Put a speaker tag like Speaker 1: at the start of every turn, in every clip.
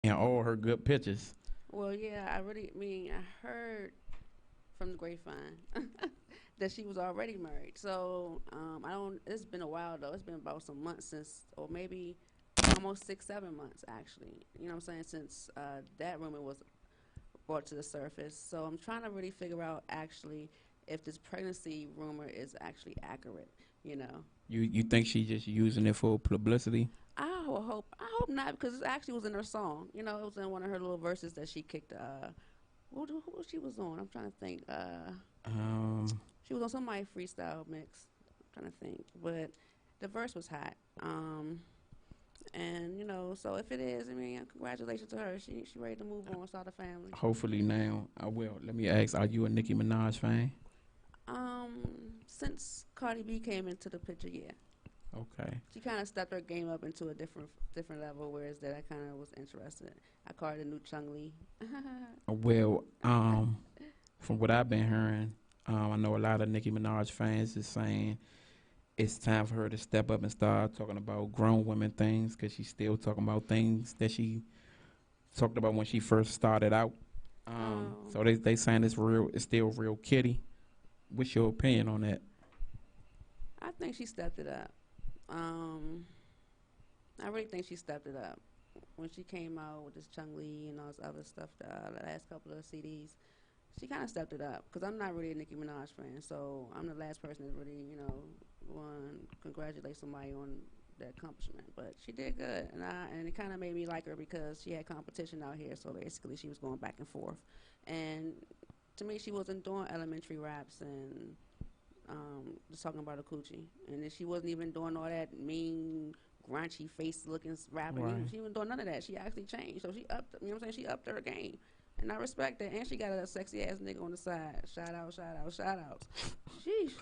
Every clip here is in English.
Speaker 1: and all her good pictures.
Speaker 2: Well, yeah, I heard from the grapevine that she was already married. So I don't. It's been a while though. It's been about some months since, or maybe almost 6, 7 months actually. You know what I'm saying? Since that rumor was brought to the surface. So I'm trying to really figure out actually if this pregnancy rumor is actually accurate. You know,
Speaker 1: You think she just using it for publicity?
Speaker 2: I hope not because it actually was in her song. You know, it was in one of her little verses that she kicked. Who she was on? I'm trying to think.
Speaker 1: Um,
Speaker 2: She was on somebody freestyle mix. I'm trying to think, but the verse was hot. And so if it is, I mean, congratulations to her. She ready to move on, start a family.
Speaker 1: hopefully now I will. Let me ask: Are you a Nicki Minaj fan?
Speaker 2: Since Cardi B came into the picture, yeah,
Speaker 1: Okay.
Speaker 2: she kind of stepped her game up into a different level. Whereas that I kind of was interested. I called her the new Chung Lee.
Speaker 1: Well, from what I've been hearing, I know a lot of Nicki Minaj fans is saying it's time for her to step up and start talking about grown women things because she's still talking about things that she talked about when she first started out.
Speaker 2: Oh,
Speaker 1: So they saying it's real, it's still real kitty. What's your opinion on that?
Speaker 2: I think she stepped it up. Um, I really think she stepped it up when she came out with this Chung Lee and all this other stuff. The last couple of CDs, she kind of stepped it up because I'm not really a Nicki Minaj fan, so I'm the last person to really, want to congratulate somebody on that accomplishment. But she did good, and it kind of made me like her because she had competition out here. So basically, she was going back and forth, and to me, she wasn't doing elementary raps and just talking about a coochie, and then she wasn't even doing all that mean. Graunchy face looking rapping.
Speaker 1: Right.
Speaker 2: She wasn't doing none of that. She actually changed. So she upped, you know what I'm saying? She upped her game. And I respect that. And she got a sexy ass nigga on the side. Shout out, shout out, shout outs. Sheesh.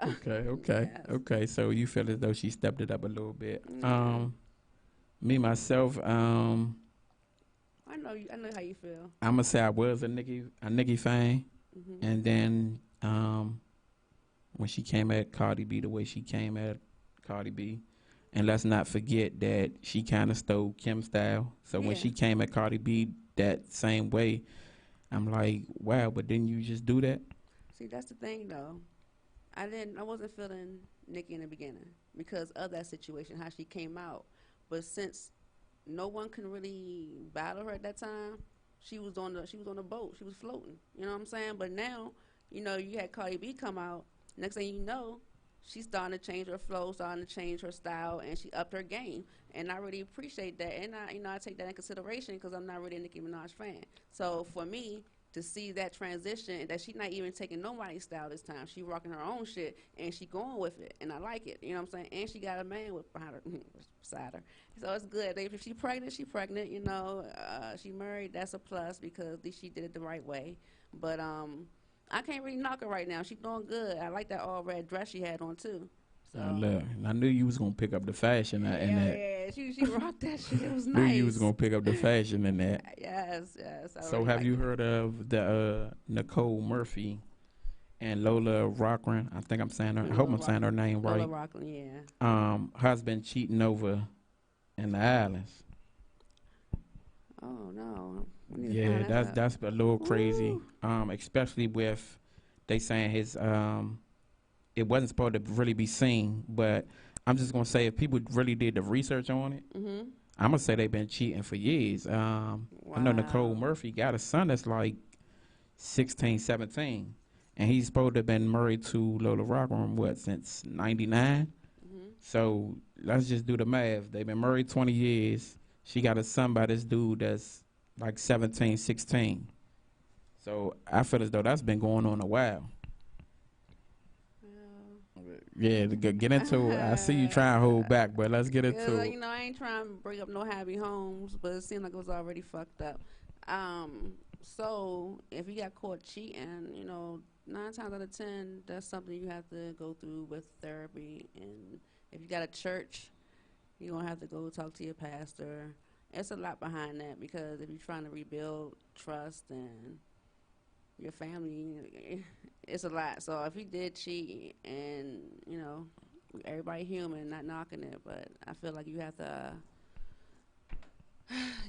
Speaker 1: Okay, okay,
Speaker 2: Yes.
Speaker 1: okay. So you feel as though she stepped it up a little bit.
Speaker 2: Yeah.
Speaker 1: Me myself,
Speaker 2: I know how you feel.
Speaker 1: I'm gonna say I was a Nicki fan,
Speaker 2: Mhm.
Speaker 1: and then when she came at Cardi B the way she came at Cardi B, and let's not forget that she kind of stole Kim's style. So when
Speaker 2: Yeah.
Speaker 1: she came at Cardi B that same way, I'm like, wow, but didn't you just do that?
Speaker 2: See, that's the thing though. I wasn't feeling Nikki in the beginning because of that situation, how she came out. But since no one can really battle her at that time, she was on the boat. She was floating. You know what I'm saying? But now, you had Cardi B come out. Next thing you know, she's starting to change her flow, starting to change her style, and she upped her game. And I really appreciate that. And I take that in consideration because I'm not really a Nicki Minaj fan. So for me, to see that transition and that she's not even taking nobody's style this time. She rocking her own shit and she going with it, and I like it. You know what I'm saying? And she got a man with behind her, beside her, so it's good. If she's pregnant, she pregnant. She married. That's a plus because at least she did it the right way. But I can't really knock her right now. She's doing good. I like that all red dress she had on too. So
Speaker 1: Look, I knew you was gonna pick up the fashion in
Speaker 2: yeah,
Speaker 1: that.
Speaker 2: yeah, she rocked that shit. It was
Speaker 1: Knew you was
Speaker 2: nice.
Speaker 1: gonna pick up the fashion in that.
Speaker 2: Yes, yes, I
Speaker 1: So
Speaker 2: really
Speaker 1: have
Speaker 2: like
Speaker 1: you
Speaker 2: it.
Speaker 1: heard of the Nicole Murphy and Lola Rockran? I think I'm saying her. I hope
Speaker 2: Lola
Speaker 1: I'm saying
Speaker 2: Rock,
Speaker 1: her name
Speaker 2: Lola
Speaker 1: right.
Speaker 2: Rockland, yeah.
Speaker 1: Husband cheating over in the islands.
Speaker 2: Oh no, we need to
Speaker 1: Yeah,
Speaker 2: find that
Speaker 1: that's
Speaker 2: out.
Speaker 1: that's a little crazy.
Speaker 2: Woo.
Speaker 1: Especially with they saying his it wasn't supposed to really be seen, but I'm just gonna say if people really did the research on it,
Speaker 2: Mhm.
Speaker 1: I'm gonna say they've been cheating for years. I know Nicole
Speaker 2: Wow.
Speaker 1: Murphy got a son that's like 16, 17, and he's supposed to have been married to Lola Rockrum what since '99.
Speaker 2: Mhm.
Speaker 1: So let's just do the math. They've been married 20 years. She got a son by this dude that's like 17, 16. So I feel as though that's been going on a while. Yeah, to get into it. I see you trying to hold back, but let's get
Speaker 2: Cause
Speaker 1: into it.
Speaker 2: I ain't trying to bring up no happy homes, but it seemed like it was already fucked up. So if you got caught cheating, 9 times out of 10, that's something you have to go through with therapy. And if you got a church, you're gonna have to go talk to your pastor. It's a lot behind that because if you're trying to rebuild trust and your family, it's a lot. So if he did cheat, and everybody human, not knocking it, but I feel like you have to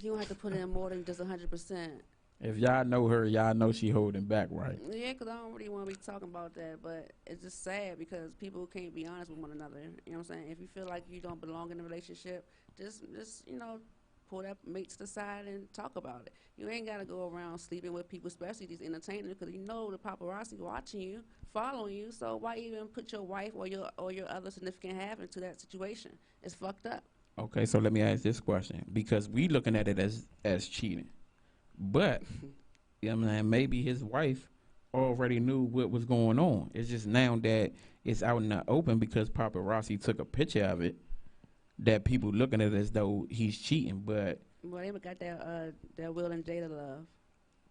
Speaker 2: You don't have to put in more than just 100%.
Speaker 1: If y'all know her, y'all know she holding back, right?
Speaker 2: Yeah, because I don't really want to be talking about that, but it's just sad because people can't be honest with one another. You know what I'm saying? If you feel like you don't belong in a relationship, just pull that mate to the side and talk about it. You ain't got to go around sleeping with people, especially these entertainers, because you know the paparazzi watching you, following you. So why even put your wife or your other significant half into that situation? It's fucked up.
Speaker 1: Okay, so let me ask this question because we looking at it as cheating, but maybe his wife already knew what was going on. It's just now that it's out in the open because paparazzi took a picture of it that people looking at it as though he's cheating. But
Speaker 2: Well, they got that Will and Jada love.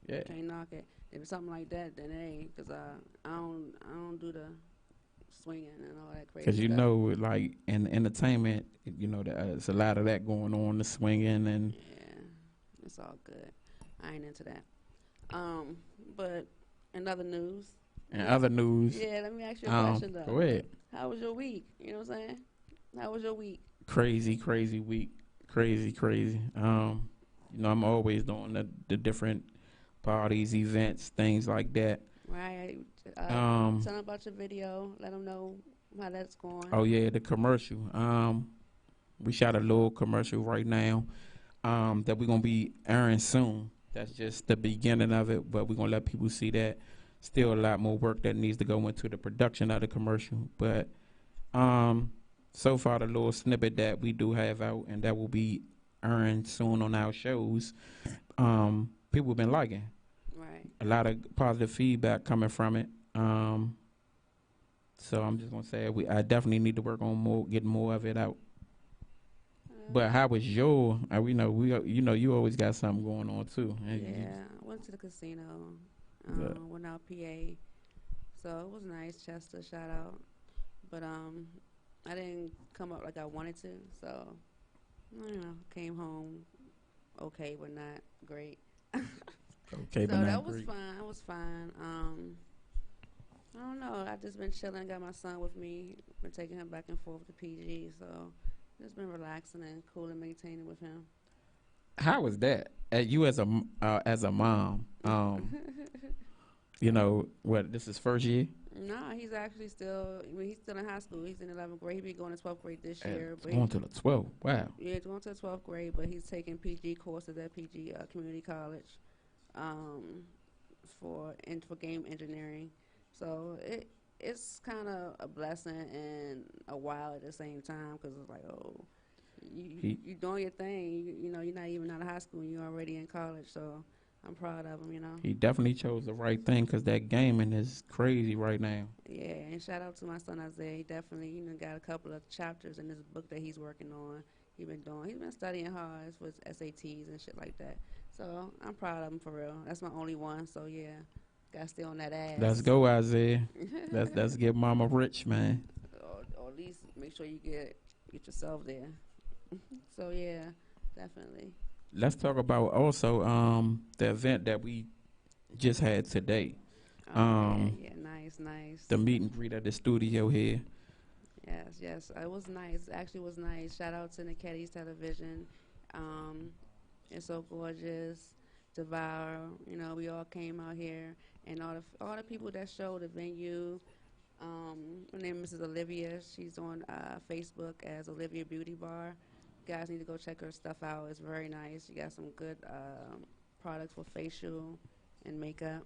Speaker 1: yeah,
Speaker 2: Can't knock it. If it's something like that, then hey, because I don't do the swinging and all that crazy
Speaker 1: because
Speaker 2: stuff.
Speaker 1: like in entertainment, there's a lot of that going on, the swinging and
Speaker 2: Yeah, it's all good. I ain't into that. Um, but in other news, let
Speaker 1: and
Speaker 2: me
Speaker 1: other news.
Speaker 2: yeah, let me ask you a question
Speaker 1: Go
Speaker 2: though.
Speaker 1: ahead.
Speaker 2: How was your week? You know what I'm saying? How was your week?
Speaker 1: Crazy, crazy week, crazy, crazy. I'm always doing the different parties, events, things like that.
Speaker 2: Right.
Speaker 1: Um,
Speaker 2: Tell them about your video. Let them know how that's going.
Speaker 1: oh yeah, the commercial. We shot a little commercial right now. That we're gonna be airing soon. That's just the beginning of it, but we're gonna let people see that. Still a lot more work that needs to go into the production of the commercial, but um, so far the little snippet that we do have out and that will be airing soon on our shows. People have been liking.
Speaker 2: Right.
Speaker 1: A lot of positive feedback coming from it. So I'm just gonna say I definitely need to work on more, getting more of it out. But how was your? We know you always got something going on too.
Speaker 2: Yeah, I went to the casino.
Speaker 1: Yeah.
Speaker 2: Went out PA, so it was nice. Chester, shout out. But I didn't come up like I wanted to, so I don't know. Came home okay, but not great.
Speaker 1: Okay, but
Speaker 2: So
Speaker 1: not
Speaker 2: that was
Speaker 1: great.
Speaker 2: fine. It was fine. I don't know. I just been chilling. Got my son with me. Been taking him back and forth to PG. So just been relaxing and cool and maintaining with him.
Speaker 1: How was that? You as a mom, what this is first year?
Speaker 2: No, he's actually still. I mean, he's still in high school. He's in 11th grade. He be going to 12th grade this year.
Speaker 1: It's
Speaker 2: But
Speaker 1: going to the 12. Wow.
Speaker 2: yeah, he's going to the 12th grade. But he's taking PG courses at PG Community College, um, for game engineering. So it's kind of a blessing and a while at the same time because it's like, oh,
Speaker 1: He
Speaker 2: you doing your thing. You're not even out of high school. And you're already in college. So I'm proud of him.
Speaker 1: he definitely chose the right thing because that gaming is crazy right now.
Speaker 2: Yeah, and shout out to my son Isaiah. He definitely, got a couple of chapters in this book that he's working on. He's been studying hard for his SATs and shit like that. So I'm proud of him for real. That's my only one. So yeah, gotta stay on that
Speaker 1: Let's
Speaker 2: ass.
Speaker 1: go, Isaiah. Let's get Mama rich, man.
Speaker 2: Or at least make sure you get yourself there. So yeah, definitely.
Speaker 1: Let's talk about also the event that we just had today.
Speaker 2: Oh yeah,
Speaker 1: Um,
Speaker 2: yeah, nice, nice.
Speaker 1: the meet and greet at the studio here.
Speaker 2: Yes, yes. It was nice. Actually, it was nice. Shout out to Nekedie Television. Um, it's so gorgeous. Devour. We all came out here, and all the people that showed the venue. Her name is Mrs. Olivia. She's on Facebook as Olivia Beauty Bar. You guys need to go check her stuff out. It's very nice. She got some good products for facial and makeup.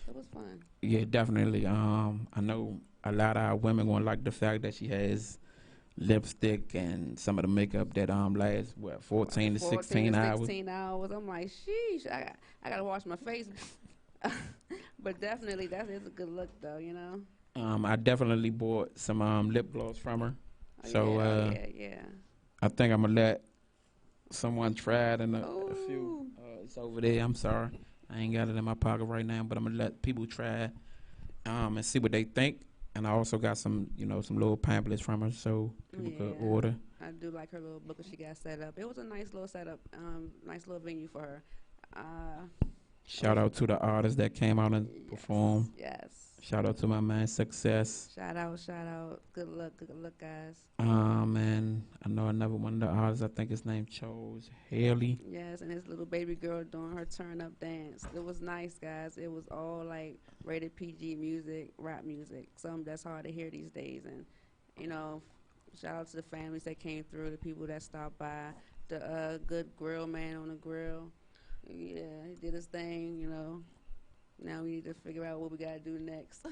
Speaker 2: It was fun.
Speaker 1: Yeah, definitely. I know a lot of our women gonna like the fact that she has lipstick and some of the makeup that lasts 14 to
Speaker 2: 14 to
Speaker 1: 16 hours.
Speaker 2: 16 hours. I'm like, sheesh, I gotta wash my face. But definitely, that is a good look, though.
Speaker 1: I definitely bought some lip gloss from her.
Speaker 2: Oh,
Speaker 1: So
Speaker 2: yeah, oh, yeah, yeah.
Speaker 1: I think I'm gonna let someone try it in a few.
Speaker 2: Oh,
Speaker 1: It's over there. I'm sorry, I ain't got it in my pocket right now, but I'm gonna let people try it, and see what they think. And I also got some little pamphlets from her, so people could
Speaker 2: yeah.
Speaker 1: order.
Speaker 2: I do like her little book that she got set up. It was a nice little setup, nice little venue for her.
Speaker 1: Shout out to the artists that came out and
Speaker 2: Yes,
Speaker 1: performed.
Speaker 2: yes.
Speaker 1: Shout out to my man Success.
Speaker 2: Shout out, shout out. Good luck, guys.
Speaker 1: And I know another one of the artists. I think his name Chose Haley.
Speaker 2: Yes, and his little baby girl doing her turn up dance. It was nice, guys. It was all like rated PG music, rap music. Something that's hard to hear these days. And, you know, shout out to the families that came through, the people that stopped by, the good grill man on the grill. Yeah, he did his thing, you know. Now we need to figure out what we gotta do next.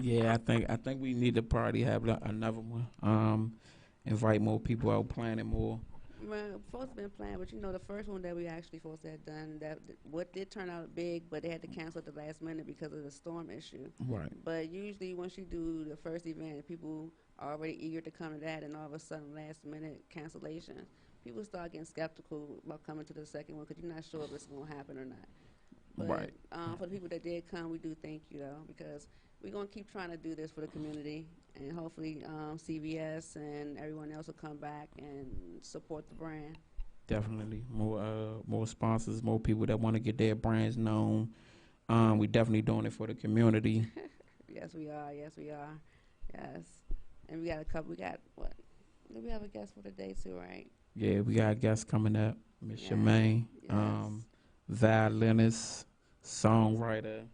Speaker 1: Yeah, I think we need to probably have another one. Invite more people out, planning more.
Speaker 2: Well, folks been playing, but you know the first one that we actually supposed to have done what did turn out big, but they had to cancel at the last minute because of the storm issue.
Speaker 1: Right.
Speaker 2: But usually once you do the first event, people are already eager to come to that, and all of a sudden last minute cancellation, people start getting skeptical about coming to the second one because you're not sure if it's gonna happen or not. But
Speaker 1: Right.
Speaker 2: for the people that did come, we do thank you though, because we're gonna keep trying to do this for the community, and hopefully CVS and everyone else will come back and support the brand.
Speaker 1: Definitely more sponsors, more people that want to get their brands known. We definitely doing it for the community.
Speaker 2: Yes, we are. Yes, we are. Yes, and we got a couple. We got what? Do we have a guest for the day too, right?
Speaker 1: Yeah, we got guests coming up. Miss
Speaker 2: Yes.
Speaker 1: Shemaine,
Speaker 2: Yes.
Speaker 1: violinist, songwriter,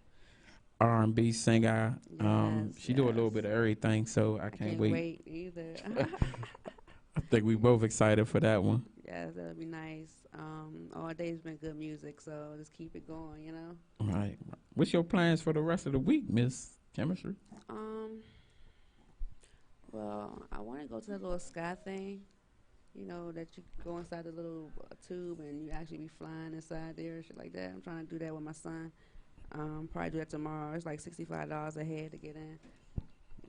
Speaker 1: R&B singer. She do a little
Speaker 2: yes.
Speaker 1: bit of everything, so I
Speaker 2: I
Speaker 1: can't
Speaker 2: can't
Speaker 1: wait.
Speaker 2: wait either.
Speaker 1: I think we both excited for that one.
Speaker 2: Yes, that'll be nice. All day's been good music, so just keep it going, you know.
Speaker 1: Right. What's your plans for the rest of the week, Miss Chemistry?
Speaker 2: Well, I want to go to that little sky thing. You know, that you go inside the little tube and you actually be flying inside there, shit like that. I'm trying to do that with my son. Probably do that tomorrow. It's like $65 a head to get in.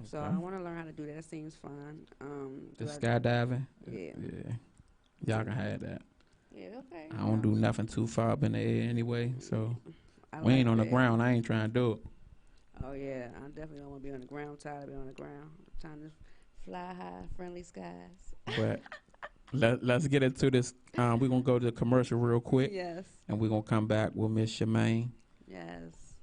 Speaker 2: So
Speaker 1: Okay.
Speaker 2: I want to learn how to do that. It seems fun.
Speaker 1: The
Speaker 2: do I-
Speaker 1: skydiving?
Speaker 2: Yeah.
Speaker 1: Yeah. Y'all can have that.
Speaker 2: Yeah, okay.
Speaker 1: I don't do nothing too far up in the air anyway, so
Speaker 2: I
Speaker 1: we ain't
Speaker 2: like
Speaker 1: on the
Speaker 2: that.
Speaker 1: ground. I ain't trying to do it.
Speaker 2: Oh, yeah. I definitely don't want to be on the ground. I'm tired of being on the ground. I'm trying to fly high, friendly skies.
Speaker 1: But let's get into this. We're going to go to the commercial real quick,
Speaker 2: Yes.
Speaker 1: and we're going to come back with Miss Shemaine.
Speaker 2: Yes.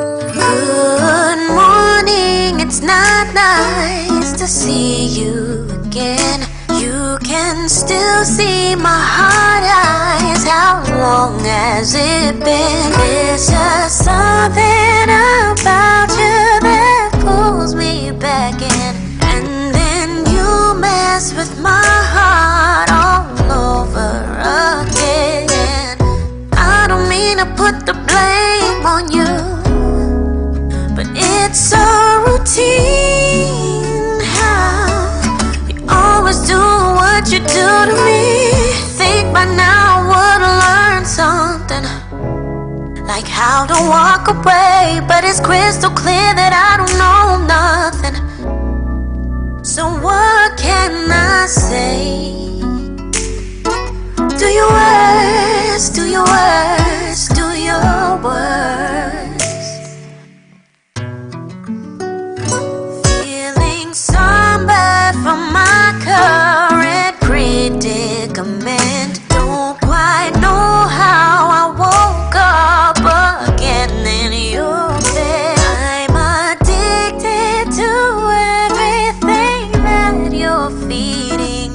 Speaker 3: Good morning, it's not nice to see you again. You can still see my hard eyes. How long has it been? There's just something about you that pulls me back in. And then you mess with my heart all over again. I don't mean to put the blame on you, but it's a routine how you always do what you do to me. Think by now I would've learned something, like how to walk away, but it's crystal clear that I don't know nothing. So what can I say? Do your worst, do your worst, do your worst. Feeling somber from my current predicament. Don't quite know how I woke up again in your bed. I'm addicted to everything that you're feeding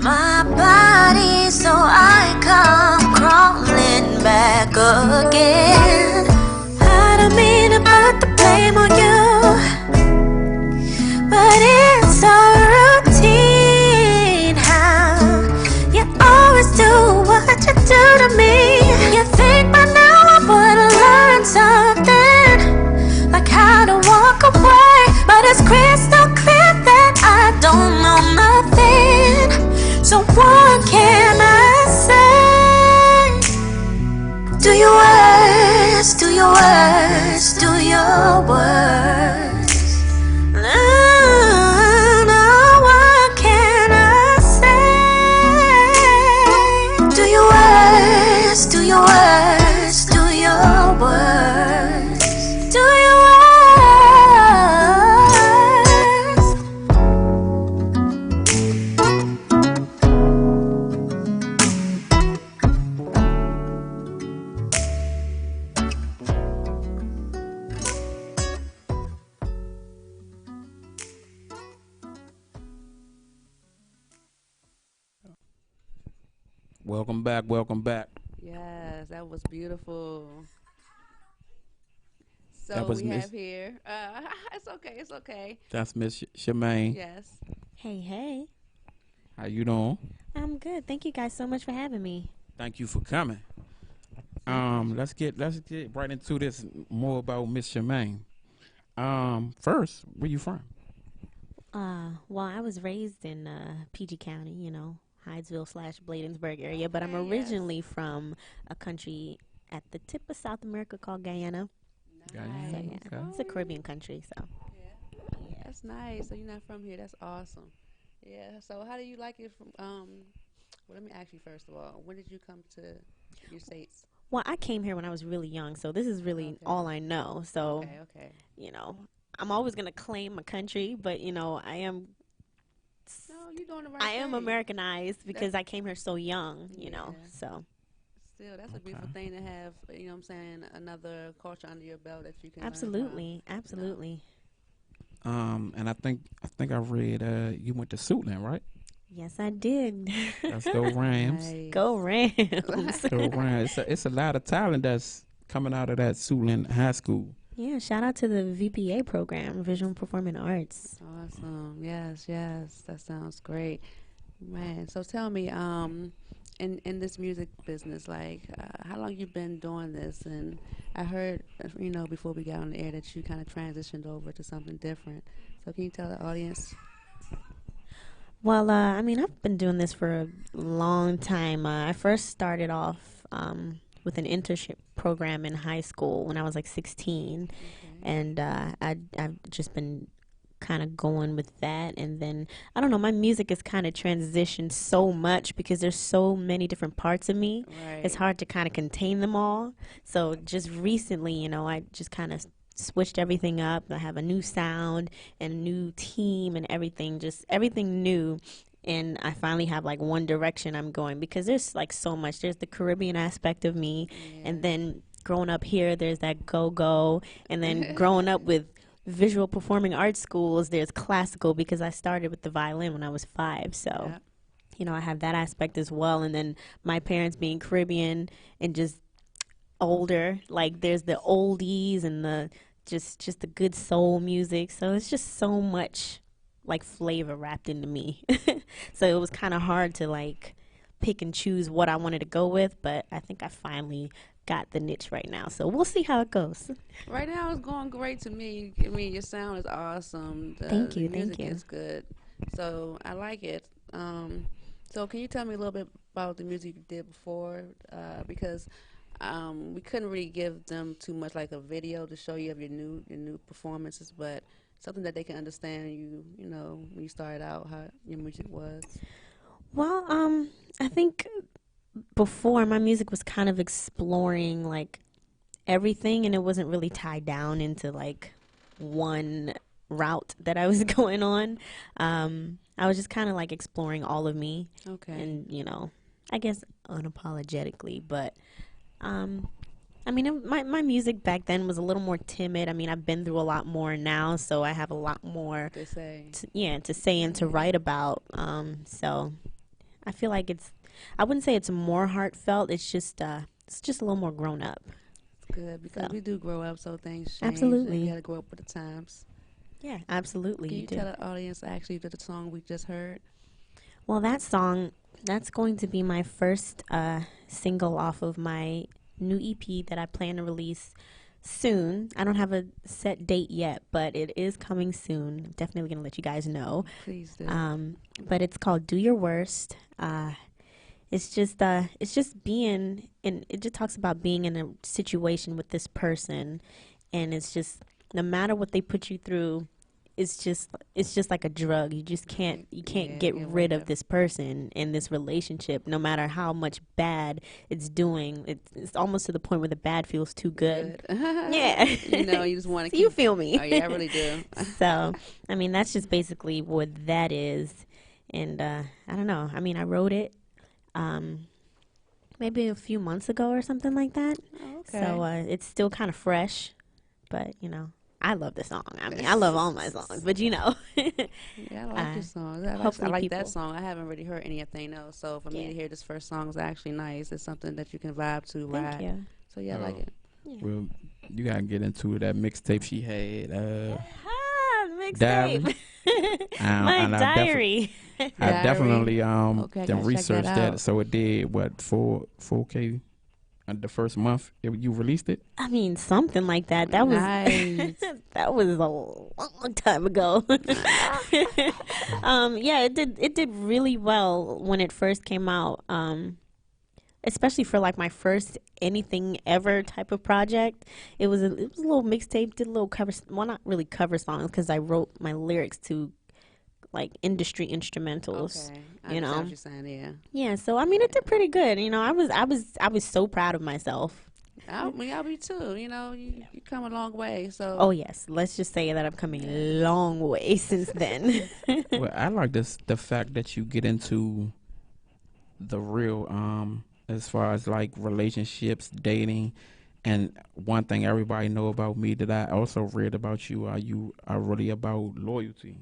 Speaker 3: my body, so I come crawling back again. I don't mean to put the blame on you, but it's a routine how you always do what you do to me. You think by now I would've learned something, like how to walk away, but it's crystal clear that I don't know nothing. So what can I say? Do your worst, do your worst, do your worst. No, what can I say? Do your worst, do your worst, do your worst.
Speaker 1: Welcome back. Welcome back.
Speaker 2: Yes, that was beautiful.
Speaker 1: That
Speaker 2: So
Speaker 1: was
Speaker 2: we have
Speaker 1: Miss.
Speaker 2: here. It's okay. It's okay.
Speaker 1: That's Miss Shemaine.
Speaker 2: Yes.
Speaker 4: Hey, hey.
Speaker 1: How you doing?
Speaker 4: I'm good. Thank you guys so much for having me.
Speaker 1: Thank you for coming. Let's get right into this more about Miss Shemaine. First, where you from?
Speaker 4: Well, I was raised in PG County, Hydesville / Bladensburg area, but I'm
Speaker 2: Okay, yes.
Speaker 4: originally from a country at the tip of South America called Guyana.
Speaker 1: Guyana,
Speaker 4: So,
Speaker 2: Nice.
Speaker 4: yeah,
Speaker 1: okay.
Speaker 4: it's a Caribbean country, so.
Speaker 2: Yeah. That's nice. So you're not from here. That's awesome. Yeah. So how do you like it from well, let me ask you first of all, when did you come to your states?
Speaker 4: Well, I came here when I was really young, so this is really
Speaker 2: Okay.
Speaker 4: all I know. So,
Speaker 2: Okay.
Speaker 4: I'm always going to claim my country, but,
Speaker 2: No, you're doing the right
Speaker 4: I am
Speaker 2: thing.
Speaker 4: Americanized because I came here so young,
Speaker 2: Yeah.
Speaker 4: So.
Speaker 2: Still, that's a beautiful
Speaker 1: Okay.
Speaker 2: thing to have, you know what I'm saying, another culture under your belt that you can learn
Speaker 4: Absolutely,
Speaker 2: from.
Speaker 4: absolutely.
Speaker 1: And I think I read you went to Suitland, right?
Speaker 4: Yes, I did.
Speaker 1: Let's go Rams.
Speaker 2: Nice.
Speaker 4: Go Rams.
Speaker 1: Go Rams. It's a lot of talent that's coming out of that Suitland High School.
Speaker 4: Yeah, shout out to the VPA program, Visual Performing Arts.
Speaker 2: Awesome. Yes, yes. That sounds great. Man, so tell me, in this music business, like, how long you been doing this? And I heard, before we got on the air that you kind of transitioned over to something different. So can you tell the audience?
Speaker 4: Well, I've been doing this for a long time. I first started off with an internship program in high school when I was like 16. And I've just been kind of going with that. And then, I don't know, my music has kind of transitioned so much because there's so many different parts of me.
Speaker 2: Right.
Speaker 4: It's hard to kind of contain them all. So just recently, I just kind of switched everything up. I have a new sound and a new team and everything, just everything new. And I finally have like one direction I'm going because there's like so much. There's the Caribbean aspect of me, and then growing up here, there's that go-go, and then growing up with visual performing arts schools, there's classical because I started with the violin when I was 5. So,
Speaker 2: Yeah.
Speaker 4: I have that aspect as well. And then my parents being Caribbean and just older, like there's the oldies and the just the good soul music. So it's just so much like flavor wrapped into me. So it was kind of hard to like pick and choose what I wanted to go with, but I think I finally got the niche right now. So we'll see how it goes.
Speaker 2: Right now, it's going great to me. I mean, your sound is awesome.
Speaker 4: Thank you,
Speaker 2: The music
Speaker 4: thank you.
Speaker 2: is good. So I like it. So can you tell me a little bit about the music you did before? Because we couldn't really give them too much like a video to show you of your new performances, but something that they can understand when you started out, how your music was.
Speaker 4: Well, I think before my music was kind of exploring like everything, and it wasn't really tied down into like one route that I was going on. I was just kind of like exploring all of me,
Speaker 2: Okay.
Speaker 4: and I guess unapologetically. But my music back then was a little more timid. I mean, I've been through a lot more now, so I have a lot more
Speaker 2: They say.
Speaker 4: to say and to write about. So I feel like I wouldn't say it's more heartfelt. It's just a little more grown up.
Speaker 2: Good, because
Speaker 4: So.
Speaker 2: we do grow up, so things change.
Speaker 4: Absolutely.
Speaker 2: And you got to grow up with the times.
Speaker 4: Yeah, absolutely.
Speaker 2: Can you
Speaker 4: do.
Speaker 2: tell the audience actually the song we just heard?
Speaker 4: Well, that song, that's going to be my first single off of my new EP that I plan to release soon. I don't have a set date yet, but it is coming soon. Definitely going to let you guys know.
Speaker 2: Please do.
Speaker 4: But it's called Do Your Worst. It's just being in, it just talks about being in a situation with this person, and it's just, no matter what they put you through, it's just like a drug. You can't
Speaker 2: Yeah,
Speaker 4: get
Speaker 2: get
Speaker 4: rid
Speaker 2: rid
Speaker 4: of
Speaker 2: of.
Speaker 4: this person in this relationship, no matter how much bad it's doing. It's almost to the point where the bad feels too good. Yeah.
Speaker 2: You just want to
Speaker 4: So you feel me.
Speaker 2: Oh, yeah, I really do.
Speaker 4: So, that's just basically what that is. And I don't know. I wrote it maybe a few months ago or something like that.
Speaker 2: Oh, okay.
Speaker 4: So it's still kind of fresh, but I love the song. I mean, I love all my songs, but you know,
Speaker 2: Yeah, I like your songs. I
Speaker 4: hopefully
Speaker 2: like
Speaker 4: people.
Speaker 2: that song. I haven't really heard anything else. So for me
Speaker 4: Yeah.
Speaker 2: to hear this first song is actually nice. It's something that you can vibe to,
Speaker 4: Thank
Speaker 2: ride.
Speaker 4: you.
Speaker 2: So yeah, I like
Speaker 1: Oh,
Speaker 2: it.
Speaker 4: Yeah.
Speaker 1: well, you gotta get into that mixtape she had, Diary.
Speaker 4: Mixtape. My
Speaker 1: And
Speaker 4: diary.
Speaker 1: I
Speaker 2: Diary.
Speaker 1: definitely
Speaker 2: Okay, I
Speaker 1: then
Speaker 2: gotta check that
Speaker 1: researched that.
Speaker 2: out.
Speaker 1: So it did what 4K the first month you released it.
Speaker 4: I mean, something like that. That was
Speaker 2: Nice.
Speaker 4: that was a long time ago. Yeah, it did really well when it first came out. Especially for like my first anything ever type of project. It was a little mixtape, did a little cover, well, not really cover songs because I wrote my lyrics to like industry instrumentals.
Speaker 2: Okay, I
Speaker 4: You
Speaker 2: understand
Speaker 4: know,
Speaker 2: what you're saying. Yeah.
Speaker 4: yeah. So I mean, it did pretty good. You know, I was so proud of myself.
Speaker 2: I'll be too. You know, you come a long way. So
Speaker 4: Oh yes, let's just say that I've come a long way since then.
Speaker 1: Well, I like the fact that you get into the real as far as like relationships, dating, and one thing everybody know about me that I also read about you are really about loyalty.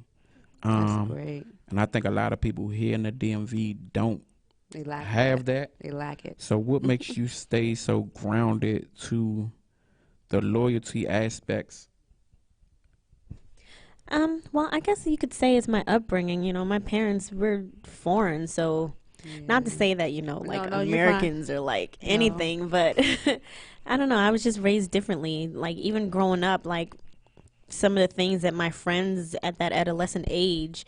Speaker 2: that's
Speaker 1: Um,
Speaker 2: great.
Speaker 1: and I think a lot of people here in the DMV don't
Speaker 2: They lack
Speaker 1: have
Speaker 2: that.
Speaker 1: that.
Speaker 2: They lack it.
Speaker 1: So what makes you stay so grounded to the loyalty aspects?
Speaker 4: Well, I guess you could say it's my upbringing. You know, my parents were foreign, so not to
Speaker 2: Yeah.
Speaker 4: say that, you know, like
Speaker 2: No, you're fine.
Speaker 4: Americans are like
Speaker 2: No.
Speaker 4: anything, but I don't know. I was just raised differently. Like even growing up, like some of the things that my friends at that adolescent age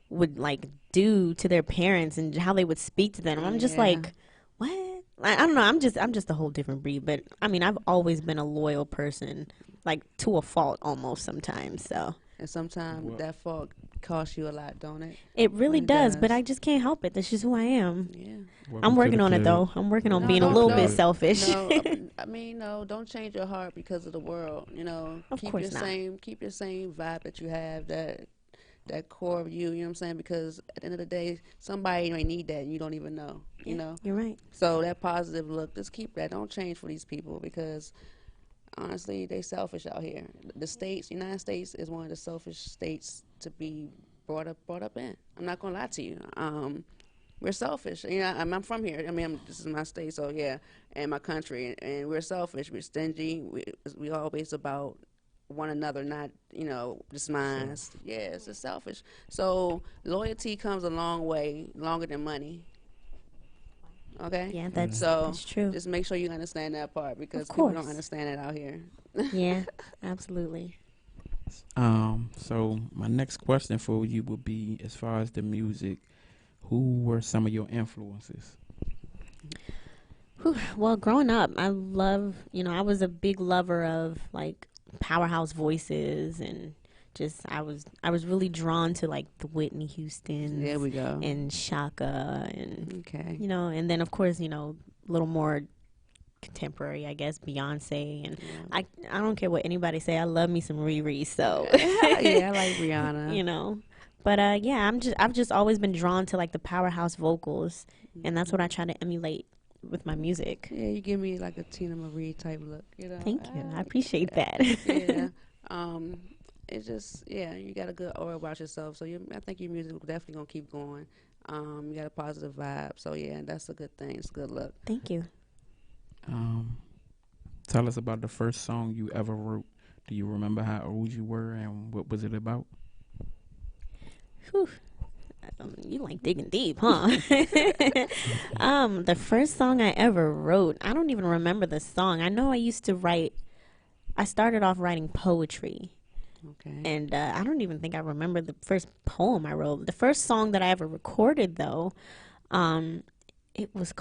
Speaker 4: would like do to their parents and how they would speak to them. I'm just
Speaker 2: Yeah.
Speaker 4: like, what? I don't know. I'm just a whole different breed. But I mean, I've always been a loyal person, like to a fault almost sometimes. So
Speaker 2: And sometimes
Speaker 1: Well-
Speaker 2: that fault costs you a lot, don't it?
Speaker 4: it really
Speaker 2: It
Speaker 4: does. But
Speaker 2: does.
Speaker 4: I just can't help it. That's just who I am.
Speaker 2: Yeah.
Speaker 4: I'm
Speaker 1: Welcome to
Speaker 4: working
Speaker 1: the
Speaker 4: on it
Speaker 1: club.
Speaker 4: though. I'm working on
Speaker 2: No,
Speaker 4: being a
Speaker 2: don't-
Speaker 4: little
Speaker 2: don't-
Speaker 4: bit selfish.
Speaker 2: No, I mean, no. Don't change your heart because of the world. You know,
Speaker 4: Of
Speaker 2: keep
Speaker 4: course
Speaker 2: your
Speaker 4: not.
Speaker 2: keep your same vibe that you have. That core of you. You know what I'm saying? Because at the end of the day, somebody may need that, and you don't even know. You know.
Speaker 4: You're right.
Speaker 2: So that positive look, just keep that. Don't change for these people because honestly, they selfish out here. The states, United States, is one of the selfish states to be brought up in. I'm not gonna lie to you. We're selfish. You know, I'm from here. I mean, this is my state, so yeah, and my country, and we're selfish. We're stingy. We always about one another, not just mine. Yeah, it's just selfish. So loyalty comes a long way, longer than money. Okay.
Speaker 4: Yeah,
Speaker 2: So
Speaker 4: that's true.
Speaker 2: just make sure you understand that part because
Speaker 4: Of
Speaker 2: people don't
Speaker 4: course.
Speaker 2: understand it out here.
Speaker 4: Yeah, absolutely.
Speaker 1: So my next question for you would be, as far as the music, who were some of your influences?
Speaker 4: Whew. Well, growing up, I love, I was a big lover of like powerhouse voices and just I was really drawn to like the Whitney Houstons
Speaker 2: There we go.
Speaker 4: and Shaka and
Speaker 2: Okay.
Speaker 4: and then of course, a little more contemporary, I guess, Beyonce and
Speaker 2: Yeah.
Speaker 4: I don't care what anybody say, I love me some Riri, so
Speaker 2: Yeah, I like Rihanna.
Speaker 4: But yeah, I've just always been drawn to like the powerhouse vocals, and that's what I try to emulate with my music.
Speaker 2: Yeah, you give me like a Tina Marie type look,
Speaker 4: Thank you. I appreciate that.
Speaker 2: Yeah. It's just you got a good aura about yourself. So I think your music is definitely gonna keep going. You got a positive vibe. So yeah, that's a good thing. It's a good look.
Speaker 4: Thank you.
Speaker 1: Tell us about the first song you ever wrote. Do you remember how old you were and what was it about?
Speaker 4: Whew. You like digging deep, huh? The first song I ever wrote, I don't even remember the song. I know I started off writing poetry.
Speaker 2: Okay.
Speaker 4: And I don't even think I remember the first poem I wrote. The first song that I ever recorded, though, it was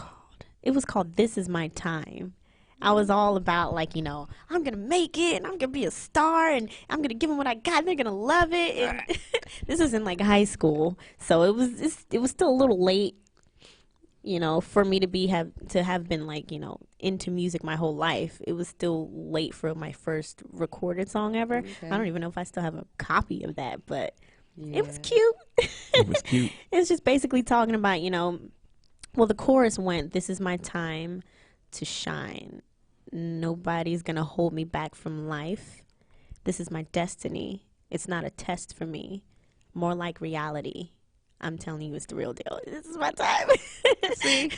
Speaker 4: called "This Is My Time." I was all about like, I'm gonna make it, and I'm gonna be a star, and I'm gonna give them what I got, and they're gonna love it. And this was in like high school, so it was still a little late, for me to have been like, into music my whole life. It was still late for my first recorded song ever.
Speaker 2: Okay.
Speaker 4: I don't even know if I still have a copy of that, but
Speaker 2: Yeah.
Speaker 4: it was cute.
Speaker 1: It was cute.
Speaker 4: It's just basically talking about, well, the chorus went, "This is my time to shine. Nobody's gonna hold me back from life. This is my destiny. It's not a test for me. More like reality. I'm telling you, it's the real deal. This is my time.
Speaker 2: See,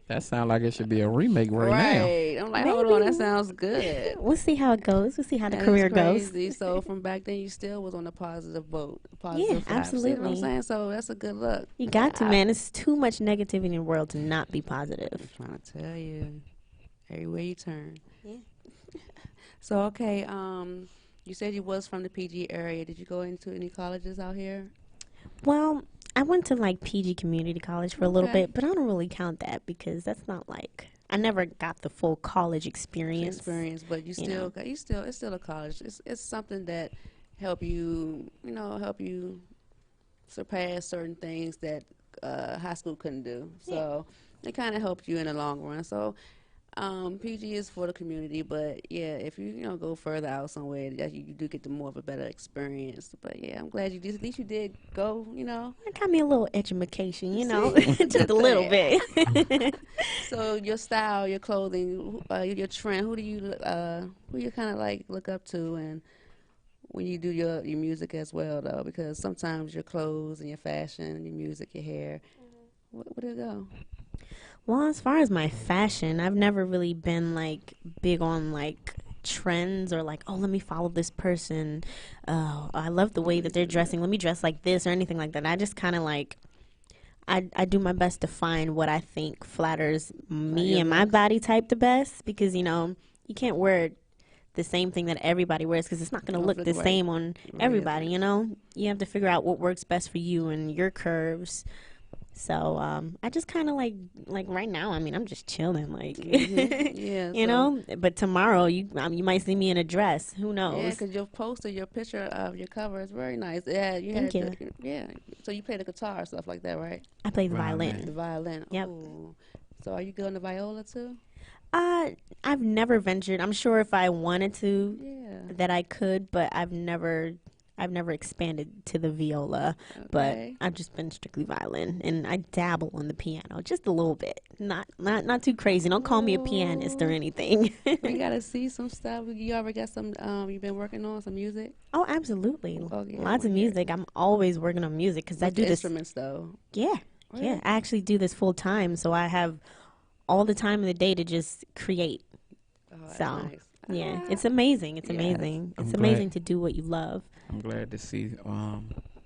Speaker 1: That sounds like it should be a remake right,
Speaker 2: right? I'm like, hold on, that sounds good.
Speaker 4: We'll see how it goes. We'll see how the
Speaker 2: That
Speaker 4: career
Speaker 2: is
Speaker 4: goes.
Speaker 2: crazy. So from back then, you still was on the positive boat,
Speaker 4: Yeah,
Speaker 2: positive vibes. You know what
Speaker 4: absolutely.
Speaker 2: I'm saying? So that's a good look.
Speaker 4: You got to, man. It's too much negativity in the world to not be positive.
Speaker 2: I'm trying to tell you, everywhere you turn.
Speaker 4: Yeah.
Speaker 2: So okay, you said you was from the PG area. Did you go into any colleges out here?
Speaker 4: Well, I went to like PG Community College for a little
Speaker 2: Okay.
Speaker 4: bit, but I don't really count that because that's not like I never got the full college experience.
Speaker 2: But you
Speaker 4: you
Speaker 2: still
Speaker 4: know.
Speaker 2: got it's still a college. It's something that help you surpass certain things that high school couldn't do. So it kind of helped you in the long run. So PG is for the community, but yeah, if you go further out somewhere, you do get the more of a better experience. But yeah, I'm glad you did. At least you did go.
Speaker 4: It got me a little education,
Speaker 2: See?
Speaker 4: just a little bit.
Speaker 2: So your style, your clothing, your trend. Who you kind of like look up to, and when you do your music as well, though, because sometimes your clothes and your fashion, your music, your hair, where do it go?
Speaker 4: Well, as far as my fashion, I've never really been like big on like trends or like, oh, let me follow this person. I love the way that they're dressing. Let me dress like this or anything like that. I just kind of like, I do my best to find what I think flatters me
Speaker 2: your
Speaker 4: and my
Speaker 2: looks.
Speaker 4: body type the best because, you can't wear the same thing that everybody wears because it's not going to
Speaker 2: Don't
Speaker 4: look
Speaker 2: look
Speaker 4: the
Speaker 2: right.
Speaker 4: same on
Speaker 2: Right.
Speaker 4: everybody, You have to figure out what works best for you and your curves. So I just kind of like right now, I mean, I'm just chilling, like,
Speaker 2: Yeah,
Speaker 4: you
Speaker 2: so-
Speaker 4: know. But tomorrow, you might see me in a dress. Who
Speaker 2: Yeah,
Speaker 4: knows?
Speaker 2: because your picture of your cover is very nice. Yeah,
Speaker 4: Thank you.
Speaker 2: Yeah, so you play the guitar stuff like that, right?
Speaker 4: I play the
Speaker 1: Violin.
Speaker 4: violin.
Speaker 2: The violin.
Speaker 4: Yep.
Speaker 2: Ooh. So are you good on the viola too?
Speaker 4: I've never ventured. I'm sure if I wanted to,
Speaker 2: Yeah.
Speaker 4: that I could, but I've never expanded to the viola.
Speaker 2: Okay.
Speaker 4: But I've just been strictly violin, and I dabble on the piano just a little bit. Not too crazy. Don't call me a pianist or anything.
Speaker 2: We gotta see some stuff. You already got some? You've been working on some music.
Speaker 4: Oh, absolutely.
Speaker 2: Oh, yeah,
Speaker 4: Lots of
Speaker 2: well, yeah.
Speaker 4: music. I'm always working on music because I
Speaker 2: With
Speaker 4: do
Speaker 2: the
Speaker 4: this.
Speaker 2: instruments though.
Speaker 4: Yeah,
Speaker 2: Really?
Speaker 4: yeah. I actually do this full time, so I have all the time in the day to just create.
Speaker 2: Oh, that's
Speaker 4: So,
Speaker 2: nice.
Speaker 4: Yeah,
Speaker 2: Ah.
Speaker 4: it's amazing. It's
Speaker 2: Yes.
Speaker 4: amazing.
Speaker 1: I'm
Speaker 4: It's
Speaker 1: glad.
Speaker 4: amazing to do what you love.
Speaker 1: I'm glad to see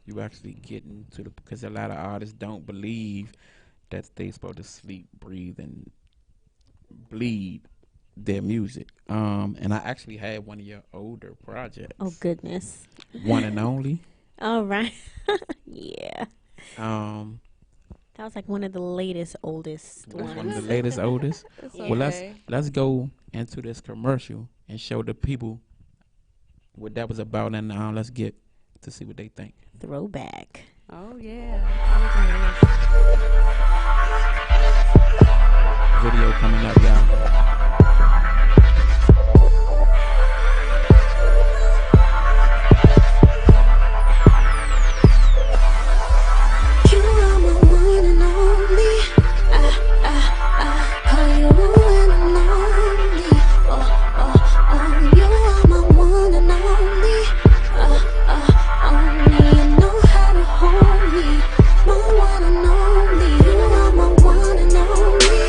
Speaker 1: you actually getting to because a lot of artists don't believe that they supposed to sleep, breathe, and bleed their music. And I actually had one of your older projects.
Speaker 4: Oh goodness.
Speaker 1: One and only.
Speaker 4: All right. Yeah.
Speaker 1: Um,
Speaker 4: That was like one of the latest, oldest
Speaker 1: that's
Speaker 4: ones.
Speaker 1: one of the latest, oldest.
Speaker 2: It's
Speaker 4: Yeah.
Speaker 1: Well,
Speaker 2: okay.
Speaker 1: let's go into this commercial and show the people what that was about, and let's get to see what they think.
Speaker 4: Throwback.
Speaker 2: Oh yeah.
Speaker 1: Video coming up, y'all.
Speaker 3: You are my one and only. I call you one and only. You are my one and only. Only you know how to hold me. My one and only. You are my one and only.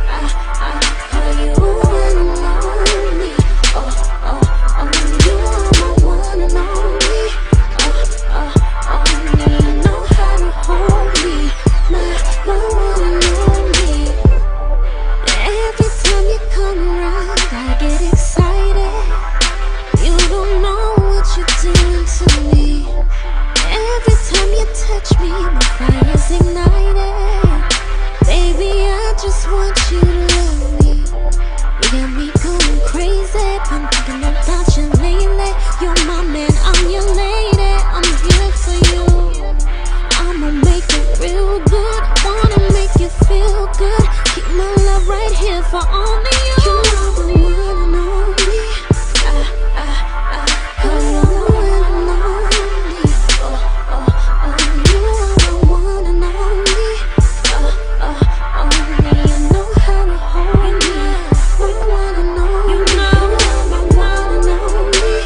Speaker 3: I call you one and only. You are my one and only. Only you know how to hold me, my one and only. Every time you come around, I get excited. You don't know what you're doing to me. Every time you touch me, my fire's ignited. Baby, I just want you to love me. You got me going crazy. Been thinking about you lately. You're my man, I'm your lady. I'm here for you. I'ma make it real good. Wanna make you feel good. Keep my love right here for only you. You are the one and only. Cause you're the one and only. You are the one and only. Only you know how to hold me. My one and only. You are my one and only.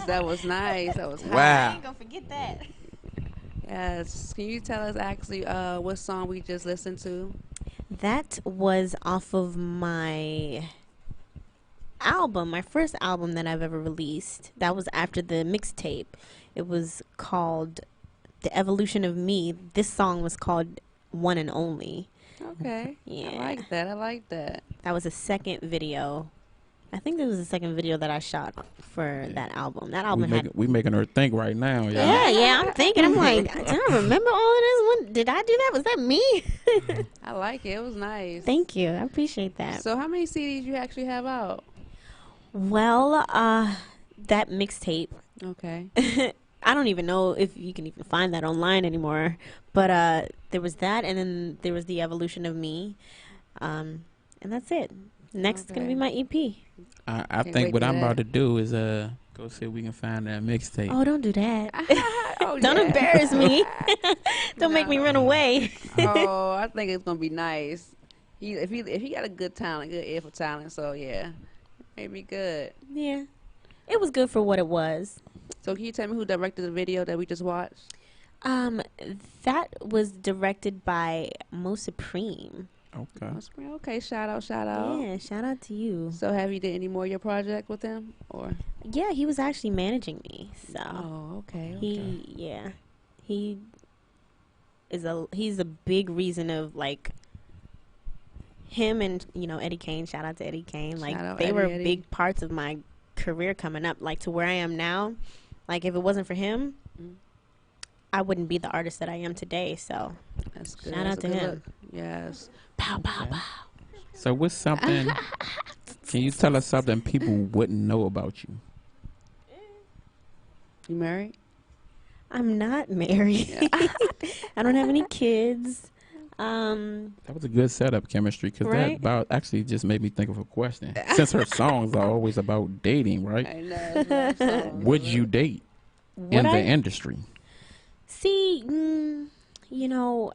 Speaker 2: Yes, that was nice. That was hot.
Speaker 4: I
Speaker 1: Wow.
Speaker 4: ain't gonna forget that.
Speaker 2: Yes. Can you tell us actually what song we just listened to?
Speaker 4: That was off of my album, my first album that I've ever released. That was after the mixtape. It was called The Evolution of Me. This song was called One and Only.
Speaker 2: Okay.
Speaker 4: Yeah.
Speaker 2: I like that. I like that.
Speaker 4: That was a second video. I think it was the second video that I shot for that album. That album had.
Speaker 1: We making her think right now.
Speaker 4: Yeah, I'm thinking. I'm like, did I remember all of this? When did I do that? Was that me?
Speaker 2: I like it. It was nice.
Speaker 4: Thank you. I appreciate that.
Speaker 2: So how many CDs you actually have out?
Speaker 4: Well, that mixtape.
Speaker 2: Okay.
Speaker 4: I don't even know if you can even find that online anymore. But there was that, and then there was The Evolution of Me. And that's it. Next is going to be my EP.
Speaker 1: I
Speaker 2: Can't
Speaker 1: think
Speaker 2: wait
Speaker 1: what
Speaker 2: for
Speaker 1: I'm
Speaker 2: that.
Speaker 1: about to do is go see if we can find that mixtape.
Speaker 4: Oh, don't do that.
Speaker 2: Oh,
Speaker 4: Don't
Speaker 2: yeah.
Speaker 4: embarrass me. Don't make me run away.
Speaker 2: Oh, I think it's gonna be nice. If he got a good talent, good ear for talent, so yeah, maybe good.
Speaker 4: Yeah. It was good for what it was.
Speaker 2: So can you tell me who directed the video that we just watched?
Speaker 4: That was directed by Mo Supreme.
Speaker 1: Okay.
Speaker 2: Okay, shout out.
Speaker 4: Yeah, shout out to you.
Speaker 2: So have you did any more of your project with him, or?
Speaker 4: Yeah, he was actually managing me. So
Speaker 2: Oh, okay.
Speaker 4: he's a big reason of like him and Eddie Kane. Shout out to Eddie Kane. Like
Speaker 2: Shout out
Speaker 4: they were
Speaker 2: Eddie.
Speaker 4: big parts of my career coming up. Like to where I am now. Like if it wasn't for him,
Speaker 2: Mm.
Speaker 4: I wouldn't be the artist that I am today. So
Speaker 2: That's good.
Speaker 4: Shout
Speaker 2: That's
Speaker 4: out
Speaker 2: a
Speaker 4: to
Speaker 2: good
Speaker 4: him.
Speaker 2: look. Yes.
Speaker 4: pow pow
Speaker 1: Okay.
Speaker 4: pow.
Speaker 1: So what's something? Can you tell us something people wouldn't know about you?
Speaker 2: You married?
Speaker 4: I'm not married. I don't have any kids.
Speaker 1: That was a good setup, chemistry, because that
Speaker 4: Right?
Speaker 1: about actually just made me think of a question. Since her songs are always about dating, right?
Speaker 2: I know. it's love songs.
Speaker 1: Would you date
Speaker 4: Would
Speaker 1: in
Speaker 4: I?
Speaker 1: the industry?
Speaker 4: See,
Speaker 2: Aw.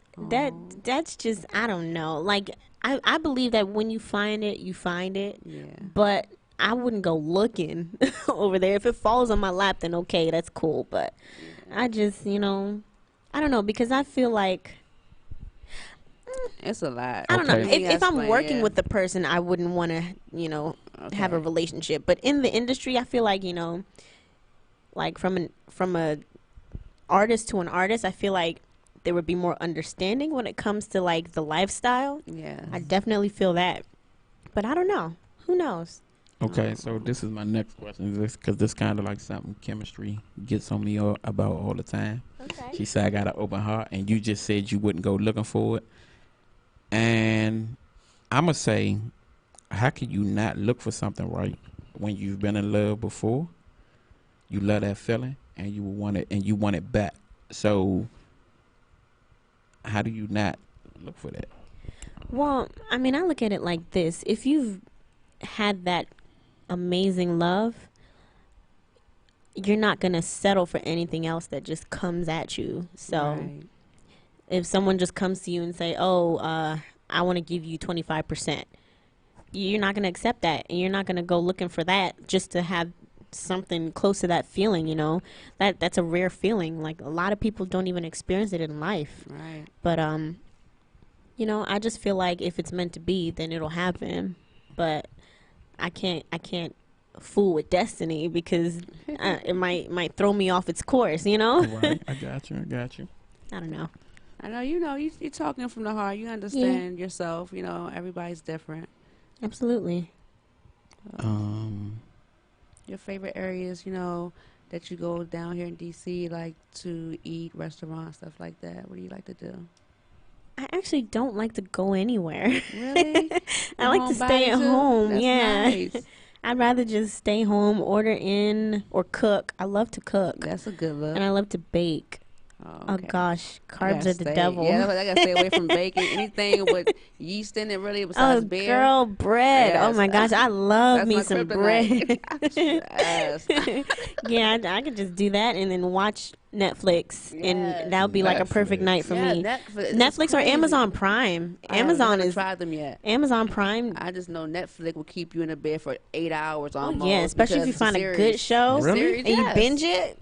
Speaker 4: that's just I don't know. Like I believe that when you find it, you find it.
Speaker 2: Yeah.
Speaker 4: But I wouldn't go looking over there. If it falls on my lap, then okay, that's cool. But I just, I don't know because I feel like
Speaker 2: It's a lot.
Speaker 4: I don't know.
Speaker 1: Okay.
Speaker 4: If I'm working
Speaker 2: yeah.
Speaker 4: with the person, I wouldn't want to, have a
Speaker 2: Okay.
Speaker 4: relationship. But in the industry, I feel like, like from a artist to an artist, I feel like there would be more understanding when it comes to like the lifestyle.
Speaker 2: Yeah.
Speaker 4: I definitely feel that. But I don't know. Who knows?
Speaker 1: Okay, so this is my next question, because this kind of like something chemistry gets on me about all the time.
Speaker 4: Okay.
Speaker 1: She said I got an open heart, and you just said you wouldn't go looking for it. And I'm going to say, how can you not look for something right when you've been in love before? You love that feeling, and you want it back. So how do you not look for that?
Speaker 4: Well, I mean, I look at it like this. If you've had that amazing love, you're not going to settle for anything else that just comes at you. So
Speaker 2: Right.
Speaker 4: if someone just comes to you and say, I want to give you 25%, you're not going to accept that. And you're not going to go looking for that just to have something close to that feeling, that's a rare feeling. Like a lot of people don't even experience it in life.
Speaker 2: Right.
Speaker 4: But I just feel like if it's meant to be, then it'll happen. But I can't fool with destiny because it might throw me off its course.
Speaker 1: Right, I got you.
Speaker 4: I don't know.
Speaker 2: I know you're talking from the heart. You understand yourself. Everybody's different.
Speaker 4: Absolutely.
Speaker 2: Your favorite areas, that you go down here in DC, like to eat, restaurants, stuff like that. What do you like to do?
Speaker 4: I actually don't like to go anywhere.
Speaker 2: Really?
Speaker 4: I like to stay at home.
Speaker 2: That's
Speaker 4: Yeah.
Speaker 2: nice.
Speaker 4: I'd rather just stay home, order in, or cook. I love to cook.
Speaker 2: That's a good look.
Speaker 4: And I love to bake. Oh
Speaker 2: okay.
Speaker 4: gosh,
Speaker 2: I
Speaker 4: carbs
Speaker 2: gotta
Speaker 4: are the
Speaker 2: stay-
Speaker 4: devil.
Speaker 2: Yeah, I gotta stay away from baking. Anything with yeast in it, really, besides
Speaker 4: Oh,
Speaker 2: beer.
Speaker 4: girl, bread.
Speaker 2: Yes.
Speaker 4: Oh my gosh, I love
Speaker 2: That's
Speaker 4: me
Speaker 2: my
Speaker 4: some
Speaker 2: kryptonite.
Speaker 4: bread.
Speaker 2: Yes.
Speaker 4: Yeah, I could just do that and then watch Netflix,
Speaker 2: Yes.
Speaker 4: and that would be like a perfect
Speaker 1: Netflix.
Speaker 4: night for
Speaker 2: Yeah,
Speaker 4: me.
Speaker 2: Netflix.
Speaker 4: Netflix
Speaker 2: It's
Speaker 4: or
Speaker 2: crazy.
Speaker 4: Amazon Prime.
Speaker 2: I
Speaker 4: Amazon
Speaker 2: haven't
Speaker 4: is
Speaker 2: tried them yet.
Speaker 4: Amazon Prime.
Speaker 2: I just know Netflix will keep you in the bed for 8 hours
Speaker 4: Oh
Speaker 2: almost.
Speaker 4: yeah, especially if
Speaker 2: because
Speaker 4: you
Speaker 2: it's a
Speaker 4: find a good
Speaker 2: series.
Speaker 4: show
Speaker 2: The
Speaker 1: Really?
Speaker 2: series,
Speaker 4: and you
Speaker 2: yes.
Speaker 4: binge it.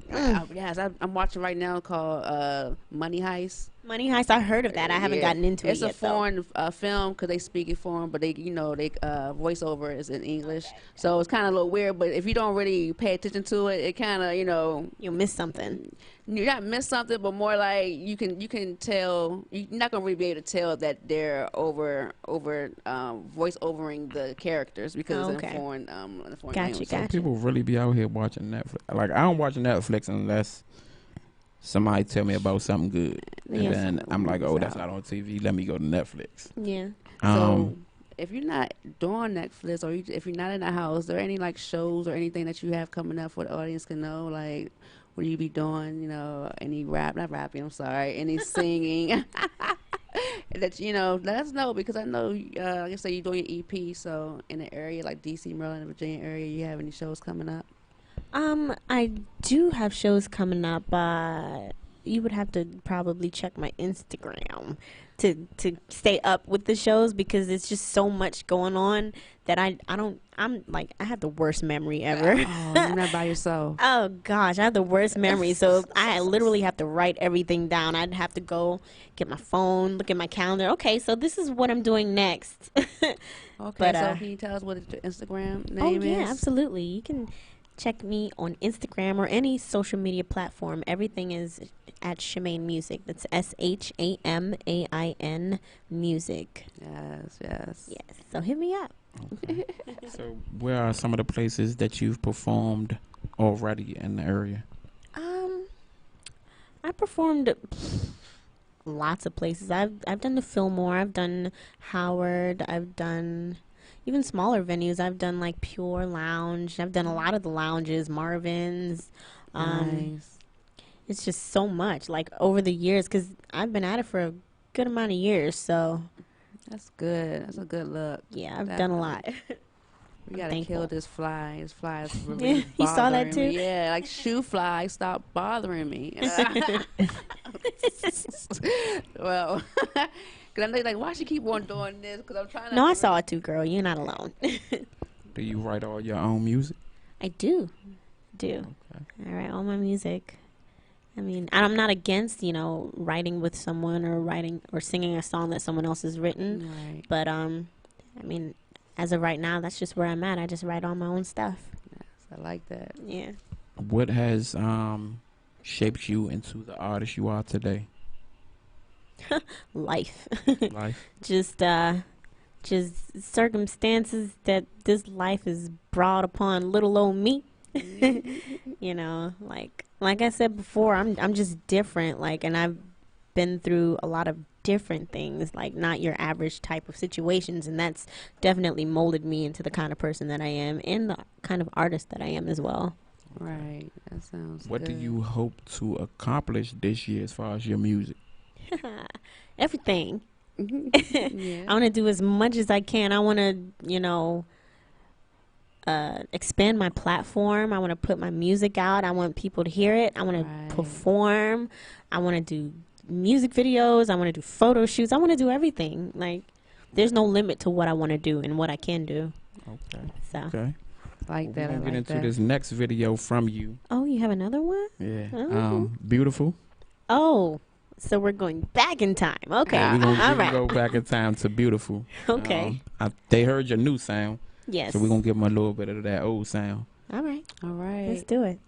Speaker 2: Yes, I'm watching right now called Money Heist.
Speaker 4: Money Heist. I heard of that. I haven't
Speaker 2: Yeah.
Speaker 4: gotten into
Speaker 2: It's
Speaker 4: it
Speaker 2: a
Speaker 4: yet though.
Speaker 2: foreign film because they speak it foreign, but they voiceover is in English, so it's kind of a little weird. But if you don't really pay attention to it, it kind of
Speaker 4: You'll miss something.
Speaker 2: you not miss something, but more like you can tell you're not gonna really be able to tell that they're voice overing the characters because it's
Speaker 4: Okay.
Speaker 2: in foreign
Speaker 4: Gotcha,
Speaker 2: language.
Speaker 4: gotcha.
Speaker 1: People really be out here watching Netflix. Like, I don't watch Netflix unless somebody tell me about something good, and
Speaker 4: Yeah.
Speaker 1: then I'm like, oh, that's
Speaker 2: So-
Speaker 1: not on TV. Let me go to Netflix.
Speaker 4: Yeah.
Speaker 2: So if you're not doing Netflix or if you're not in the house, are there any like shows or anything that you have coming up for the audience can know? Like, what do you be doing? Any not rapping, I'm sorry, any singing that let us know because I know like I say you're doing your EP. So in the area like DC, Maryland, Virginia area, you have any shows coming up?
Speaker 4: I do have shows coming up. You would have to probably check my Instagram to stay up with the shows because it's just so much going on that I have the worst memory ever.
Speaker 2: Oh, you're not by yourself.
Speaker 4: Oh gosh, I have the worst memory. So I literally have to write everything down. I'd have to go get my phone, look at my calendar. Okay, so this is what I'm doing next.
Speaker 2: Okay,
Speaker 4: But,
Speaker 2: so can you tell us what your Instagram name
Speaker 4: Oh
Speaker 2: is?
Speaker 4: yeah, absolutely. You can check me on Instagram or any social media platform. Everything is at Shemaine Music. That's SHAMAIN Music.
Speaker 2: Yes.
Speaker 4: Yes. So hit me up.
Speaker 1: So, where are some of the places that you've performed already in the area?
Speaker 4: I performed lots of places. I've done the Fillmore. I've done Howard. I've done even smaller venues. I've done like Pure Lounge. I've done a lot of the lounges, Marvin's.
Speaker 2: Nice.
Speaker 4: It's just so much like over the years because I've been at it for a good amount of years. So
Speaker 2: That's good. That's a good look.
Speaker 4: yeah, I've done a lot.
Speaker 2: We gotta
Speaker 4: thankful.
Speaker 2: kill this fly. This fly is really
Speaker 4: You saw that
Speaker 2: bothering me.
Speaker 4: too?
Speaker 2: Yeah, like shoe fly, stop bothering me. Well, because I'm like, why she keep on doing this? Because I'm trying to.
Speaker 4: No, I saw it too, girl. You're not alone.
Speaker 1: Do you write all your own music?
Speaker 4: I do.
Speaker 1: Okay.
Speaker 4: I write all my music. I mean, I'm not against, writing with someone or writing or singing a song that someone else has written.
Speaker 2: Right.
Speaker 4: But, I mean, as of right now, that's just where I'm at. I just write all my own stuff.
Speaker 2: Yes, I like that.
Speaker 4: Yeah.
Speaker 1: What has shaped you into the artist you are today?
Speaker 4: Life.
Speaker 1: Life.
Speaker 4: just circumstances that this life has brought upon little old me. Like I said before, I'm just different. And I've been through a lot of different things, like not your average type of situations, and that's definitely molded me into the kind of person that I am and the kind of artist that I am as well.
Speaker 2: Right. That sounds
Speaker 1: What do
Speaker 2: good.
Speaker 1: you hope to accomplish this year as far as your music?
Speaker 4: Everything.
Speaker 2: Yeah.
Speaker 4: I want to do as much as I can. I want to, expand my platform. I want to put my music out. I want people to hear it. I want
Speaker 2: Right.
Speaker 4: to perform. I want to do music videos. I want to do photo shoots. I want to do everything. Like, there's no limit to what I want to do and what I can do.
Speaker 1: Okay.
Speaker 4: So,
Speaker 1: Okay.
Speaker 2: Like
Speaker 1: We're
Speaker 2: that. I
Speaker 1: gonna
Speaker 2: like
Speaker 1: get into
Speaker 2: that.
Speaker 1: this next video from you.
Speaker 4: oh, you have another one?
Speaker 1: Yeah.
Speaker 4: Oh.
Speaker 1: Beautiful.
Speaker 4: Oh, so we're going back in time. Okay.
Speaker 1: We're
Speaker 4: All
Speaker 1: gonna
Speaker 4: right.
Speaker 1: go back in time to Beautiful.
Speaker 4: Okay.
Speaker 1: They heard your new sound,
Speaker 4: Yes.
Speaker 1: so we're gonna give them a little bit of that old sound.
Speaker 4: All right.
Speaker 2: All right.
Speaker 4: Let's do it.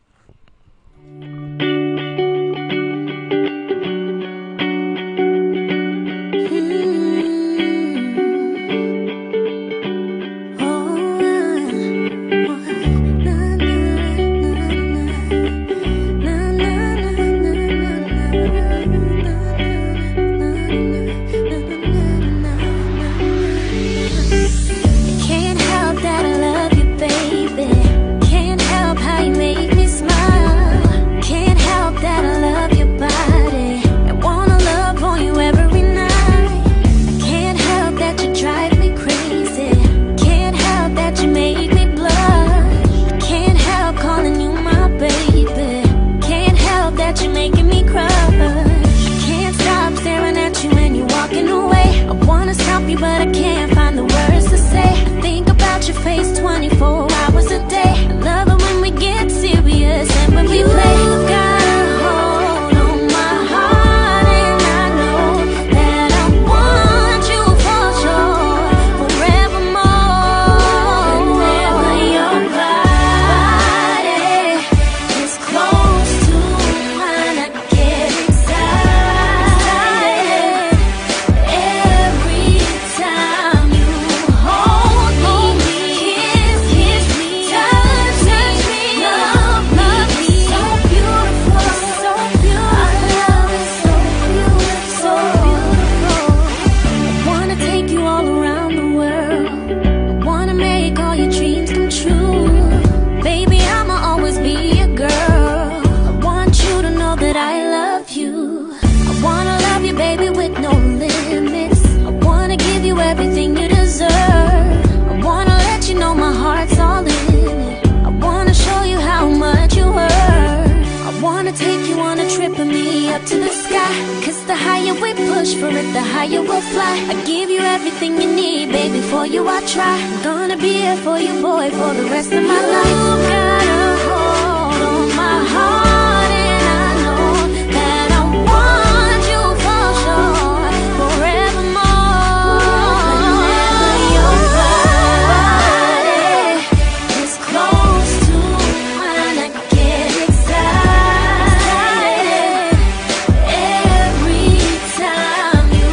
Speaker 3: Can't help that I love you, baby. Can't help how you make me smile. Can't help love you, but I can't find the words to say. I think about your face 24 hours a day. I love it when we get serious and when we play. You got a hold on my heart, and I know that I want you for sure, forevermore. Whenever your body is close to mine, I get excited. Every time you hold me, kiss me, touch me, love me, so beautiful, so beautiful. Our love is so beautiful, so beautiful. I wanna take you all around the world. I wanna make all your dreams come true. Baby, I'ma always be your girl. I want you to know that I love you. I wanna love you, baby, with no limits. I wanna give you everything you deserve. I wanna let you know my heart's all in it. I wanna show you how much you hurt. I wanna take you on a trip with me up to the sky. Cause the higher we push for it, the higher we'll fly. I give you everything you need, baby, for you I try. I'm gonna be here for you, boy, for the rest of my life. You got a hold on my heart, and I know that I want you for sure, forevermore. Whenever your body is close to mine, I get excited. Every time you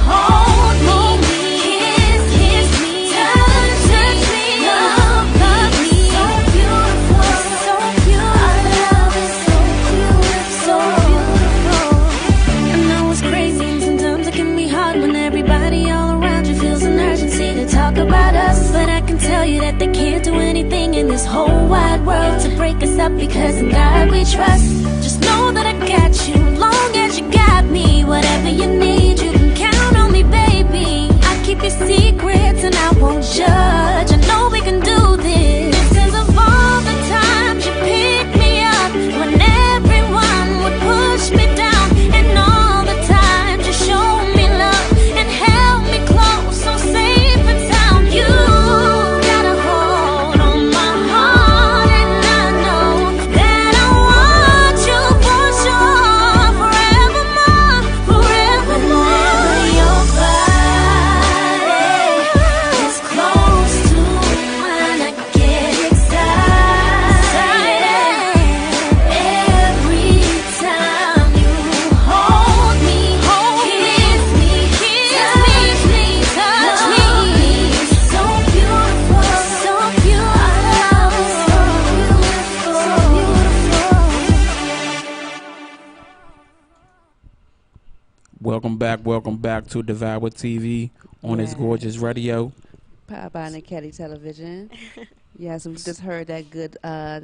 Speaker 3: hold me, kiss me, touch me, love me, so beautiful, so beautiful. Our love is so beautiful, so beautiful. I know it's crazy and sometimes it can be hard when everybody all around you feels an urgency to talk about us. But I can tell you that they can't do anything in this whole wide world to break us up, because in God we trust. Just know that I got you, long as you got me. Whatever you need, you can count on me, baby. I keep your secrets and I won't judge. I know we can do this. Because of all the times you picked me up when everyone would push me down, and all the times you showed me love and held me close, so safe and sound. You got a hold on my heart, and I know that I want you for sure, forevermore, forevermore. Whenever your body is close to mine, I get excited. Every time you hold me, kiss me, touch me, so beautiful, so beautiful. Our love is so beautiful, so beautiful.
Speaker 1: Welcome back to Devour'E TV on this gorgeous radio.
Speaker 2: Powered by Nekedie Television. Yes, we just heard that good slow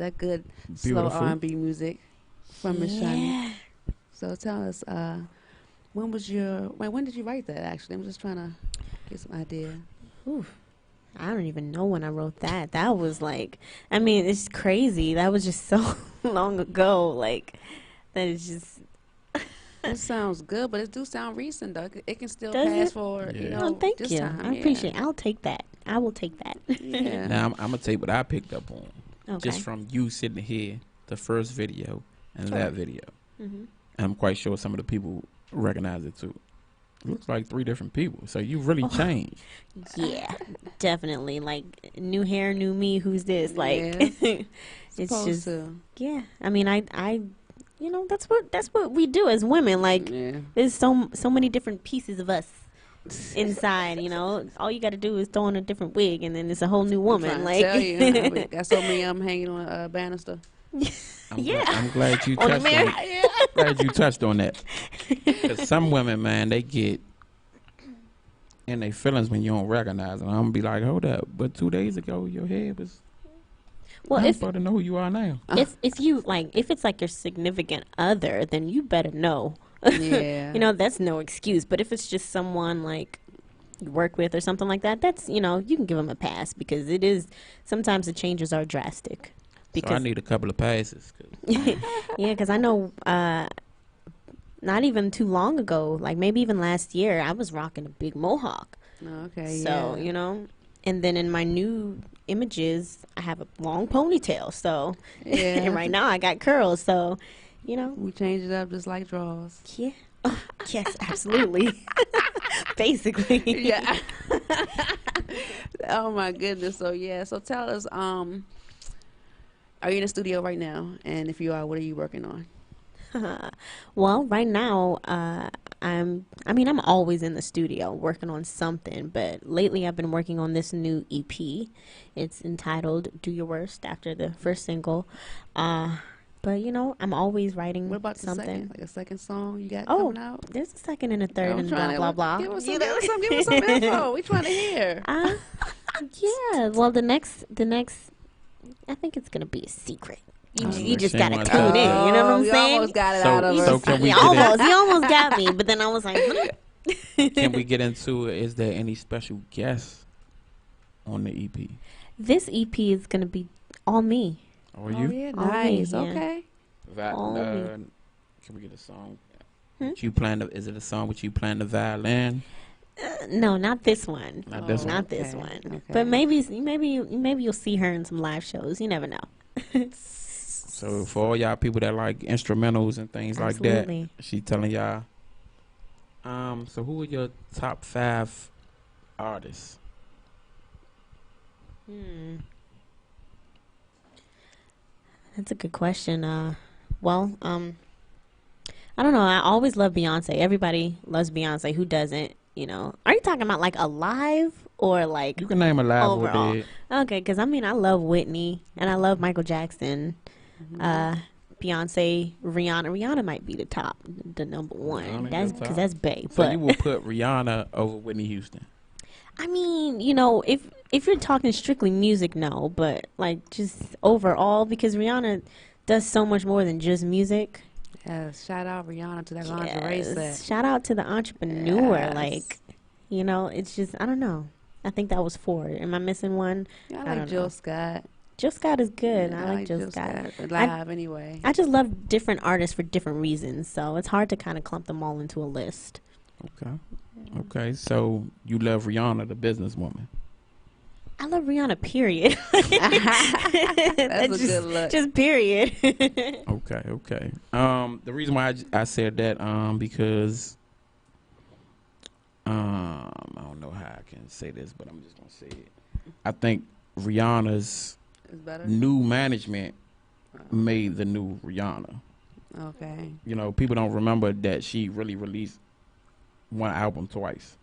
Speaker 1: Beautiful.
Speaker 2: R&B music from Miss Shani. So tell us, when did you write that? Actually, I'm just trying to get some idea.
Speaker 4: Oof. I don't even know when I wrote that. That was like, I mean, it's crazy. That was just so long ago. Like, that is just.
Speaker 2: It sounds good, but it do sound recent though. It can still
Speaker 4: Does
Speaker 2: pass
Speaker 4: it?
Speaker 2: for
Speaker 1: Yeah.
Speaker 2: you know.
Speaker 4: Oh, thank
Speaker 2: this
Speaker 4: you.
Speaker 2: Time.
Speaker 4: I appreciate it. I'll take that. I will take that.
Speaker 2: Yeah.
Speaker 1: Now I'm gonna tell you what I picked up on
Speaker 4: Okay.
Speaker 1: just from you sitting here, the first video and that video.
Speaker 4: Mm-hmm.
Speaker 1: I'm quite sure some of the people recognize it too. Looks like 3 different people. So you really changed.
Speaker 4: Yeah, definitely. Like, new hair, new me. Who's this? Like,
Speaker 2: Yeah.
Speaker 4: it's
Speaker 2: Supposed
Speaker 4: just
Speaker 2: to.
Speaker 4: yeah. I mean, I you know, that's what we do as women. Like,
Speaker 2: Yeah.
Speaker 4: there's so many different pieces of us inside. You know, all you got to do is throw on a different wig, and then it's a whole new woman.
Speaker 2: I'm
Speaker 4: Like,
Speaker 2: tell you, I got so many of them hanging on a banister.
Speaker 1: I'm glad you
Speaker 4: On the
Speaker 1: touched on
Speaker 4: mirror.
Speaker 1: it. Glad you touched on that. Because some women, man, they get in their feelings when you don't recognize them. I'm gonna be like, hold up, but 2 days ago your head was.
Speaker 4: well,
Speaker 1: I'm
Speaker 4: if
Speaker 1: supposed to know who you are now.
Speaker 4: if you like, if it's like your significant other, then you better know.
Speaker 2: Yeah.
Speaker 4: You know, that's no excuse. But if it's just someone like you work with or something like that, that's, you know, you can give them a pass, because it is sometimes the changes are drastic.
Speaker 1: So I need a couple of passes.
Speaker 4: Yeah, because I know not even too long ago, like maybe even last year, I was rocking a big mohawk.
Speaker 2: Okay,
Speaker 4: So,
Speaker 2: yeah.
Speaker 4: and then in my new images, I have a long ponytail. So, and
Speaker 2: Yeah.
Speaker 4: right now I got curls. So,
Speaker 2: We changed it up just like draws.
Speaker 4: yeah. Yes, absolutely. Basically.
Speaker 2: Yeah. Oh my goodness. So yeah. So tell us, are you in the studio right now? And if you are, what are you working on?
Speaker 4: Well, right now, I'm always in the studio working on something, but lately I've been working on this new EP. It's entitled Do Your Worst after the first single. But I'm always writing
Speaker 2: What about the second?
Speaker 4: something.
Speaker 2: Like a second song you got
Speaker 4: Oh,
Speaker 2: coming out?
Speaker 4: there's a second and a third
Speaker 2: I'm
Speaker 4: and blah
Speaker 2: trying
Speaker 4: blah
Speaker 2: to
Speaker 4: blah.
Speaker 2: give us some info. We trying to hear.
Speaker 4: uh, yeah. Well, the next, I think it's gonna be a secret. You just
Speaker 1: She
Speaker 4: gotta
Speaker 1: wanna
Speaker 4: tune in. You know what I'm
Speaker 2: you
Speaker 4: saying?
Speaker 2: almost got it
Speaker 1: So-
Speaker 2: out of
Speaker 1: so
Speaker 2: us.
Speaker 1: can we
Speaker 4: You
Speaker 1: get it?
Speaker 4: almost got me, but then I was like,
Speaker 1: Can we get into it? Is there any special guests on the EP?
Speaker 4: this EP is gonna be all me.
Speaker 1: Or
Speaker 2: Oh
Speaker 1: you?
Speaker 2: yeah,
Speaker 4: All me,
Speaker 2: nice.
Speaker 4: yeah.
Speaker 2: Okay.
Speaker 4: All me.
Speaker 1: Can we get a song?
Speaker 4: Hmm?
Speaker 1: What you plan to, is it a song with you playing the violin?
Speaker 4: No, not this one.
Speaker 1: Not this one.
Speaker 4: Not this
Speaker 2: Okay,
Speaker 4: one.
Speaker 2: okay.
Speaker 4: But maybe you'll see her in some live shows. You never know.
Speaker 1: So for all y'all people that like instrumentals and things like
Speaker 4: Absolutely.
Speaker 1: that, she telling y'all. So who are your top 5 artists?
Speaker 4: That's a good question. Well, I don't know. I always love Beyonce. Everybody loves Beyonce. Who doesn't? Are you talking about like alive or like
Speaker 1: You can name a live or
Speaker 4: overall?
Speaker 1: dead.
Speaker 4: Okay, because I love Whitney and I love Michael Jackson. Beyonce, Rihanna. Rihanna might be the top, the number one.
Speaker 1: Rihanna
Speaker 4: That's
Speaker 1: your
Speaker 4: because
Speaker 1: top?
Speaker 4: that's bae.
Speaker 1: So
Speaker 4: But
Speaker 1: you will put Rihanna over Whitney Houston.
Speaker 4: if you're talking strictly music, no. But like just overall, because Rihanna does so much more than just music.
Speaker 2: Yes. Shout out Rihanna to that lingerie set.
Speaker 4: Yes. Shout out to the entrepreneur.
Speaker 2: Yes.
Speaker 4: Like, it's just I don't know. I think that was 4. Am I missing one?
Speaker 2: Yeah, I
Speaker 4: I
Speaker 2: like
Speaker 4: don't
Speaker 2: Jill
Speaker 4: know.
Speaker 2: Scott.
Speaker 4: Jill Scott is good.
Speaker 2: Yeah,
Speaker 4: I like Jill Scott.
Speaker 2: Live anyway.
Speaker 4: I just love different artists for different reasons, so it's hard to kind of clump them all into a list.
Speaker 1: Okay. Okay. So you love Rihanna, the businesswoman.
Speaker 4: I love Rihanna, period.
Speaker 2: That's a good look.
Speaker 4: Just period.
Speaker 1: Okay. Okay. The reason why I said that because I don't know how I can say this, but I'm just gonna say it. I think Rihanna's
Speaker 2: It's better.
Speaker 1: new management made the new Rihanna.
Speaker 2: Okay.
Speaker 1: People don't remember that she really released one album twice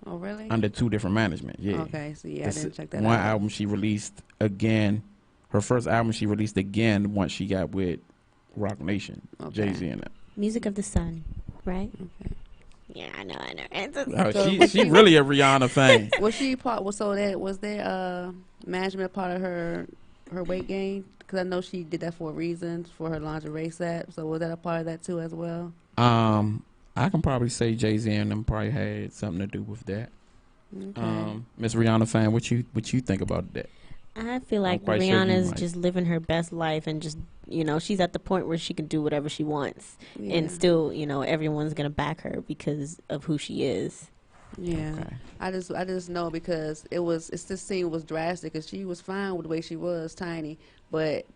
Speaker 2: Oh really?
Speaker 1: under 2 different management. Yeah.
Speaker 2: Okay. So yeah, I
Speaker 1: This
Speaker 2: didn't check that
Speaker 1: one
Speaker 2: out.
Speaker 1: album she released again. Her first album she released again once she got with Rock Nation,
Speaker 2: Okay.
Speaker 1: Jay-Z and that.
Speaker 4: Music of the Sun, right?
Speaker 2: Okay.
Speaker 4: Yeah, I know. It's
Speaker 1: Oh,
Speaker 2: So-
Speaker 1: she really a Rihanna fan.
Speaker 2: Was she part? So that was there management part of her weight gain? Because I know she did that for a reason for her lingerie set. So was that a part of that too as well?
Speaker 1: I can probably say Jay-Z and them probably had something to do with that.
Speaker 2: Okay.
Speaker 1: Miss Rihanna fan, what you think about that?
Speaker 4: I feel like
Speaker 1: quite sure you
Speaker 4: Rihanna's
Speaker 1: might.
Speaker 4: just living her best life and just, she's at the point where she can do whatever she wants.
Speaker 2: Yeah.
Speaker 4: And still, everyone's going to back her because of who she is.
Speaker 2: Yeah.
Speaker 1: Okay.
Speaker 2: I just know because this scene was drastic because she was fine with the way she was, tiny, but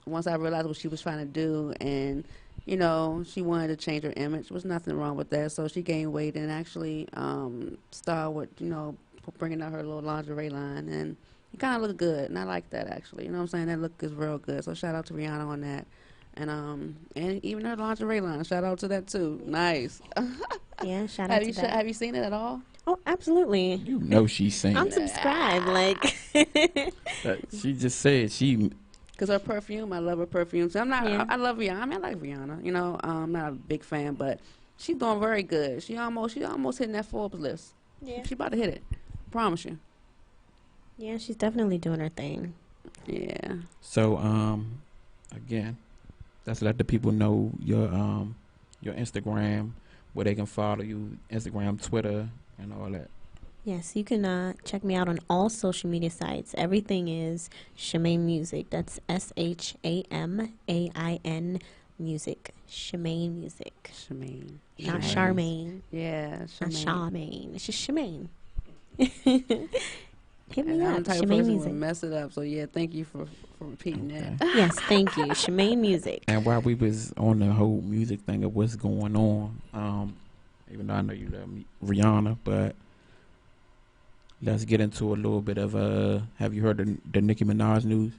Speaker 2: once I realized what she was trying to do and she wanted to change her image, there was nothing wrong with that. So she gained weight and actually started with bringing out her little lingerie line, and it kind of looked good, and I like that actually. You know what I'm saying? That look is real good. So shout out to Rihanna on that. And even her lingerie line, shout out to that too. Nice.
Speaker 4: Yeah, shout out to that.
Speaker 2: Have you seen it at all?
Speaker 4: Oh, absolutely.
Speaker 1: You know she's saying
Speaker 4: I'm
Speaker 1: that.
Speaker 4: subscribed. Like,
Speaker 1: She just said she.
Speaker 2: Because her perfume, I love her perfume. So I'm not.
Speaker 4: Yeah.
Speaker 2: I love Rihanna. I mean, I like Rihanna. I'm not a big fan, but she's doing very good. She almost hitting that Forbes list.
Speaker 4: yeah.
Speaker 2: She about to hit it. Promise you.
Speaker 4: Yeah, she's definitely doing her thing.
Speaker 2: Yeah.
Speaker 1: So again, let's let the people know your Instagram, where they can follow you, Instagram, Twitter, and all that.
Speaker 4: Yes, you can check me out on all social media sites. Everything is Shamaine Music. That's SHAMAIN Music. Shemaine Music.
Speaker 2: Shemaine.
Speaker 4: Not
Speaker 2: Nice.
Speaker 4: Charmaine.
Speaker 2: Yeah,
Speaker 4: Not
Speaker 2: Shemaine.
Speaker 4: Charmaine. It's just Shemaine. Hit me
Speaker 2: And I'm
Speaker 4: up.
Speaker 2: the type of
Speaker 4: Shemaine
Speaker 2: person who
Speaker 4: Music.
Speaker 2: would mess it up. So yeah, thank you for repeating
Speaker 1: Okay.
Speaker 2: that.
Speaker 4: Yes, thank you. Shemaine Music.
Speaker 1: And while we was on the whole music thing of what's going on, even though I know you love me, Rihanna, but let's get into a little bit of have you heard the Nicki Minaj news?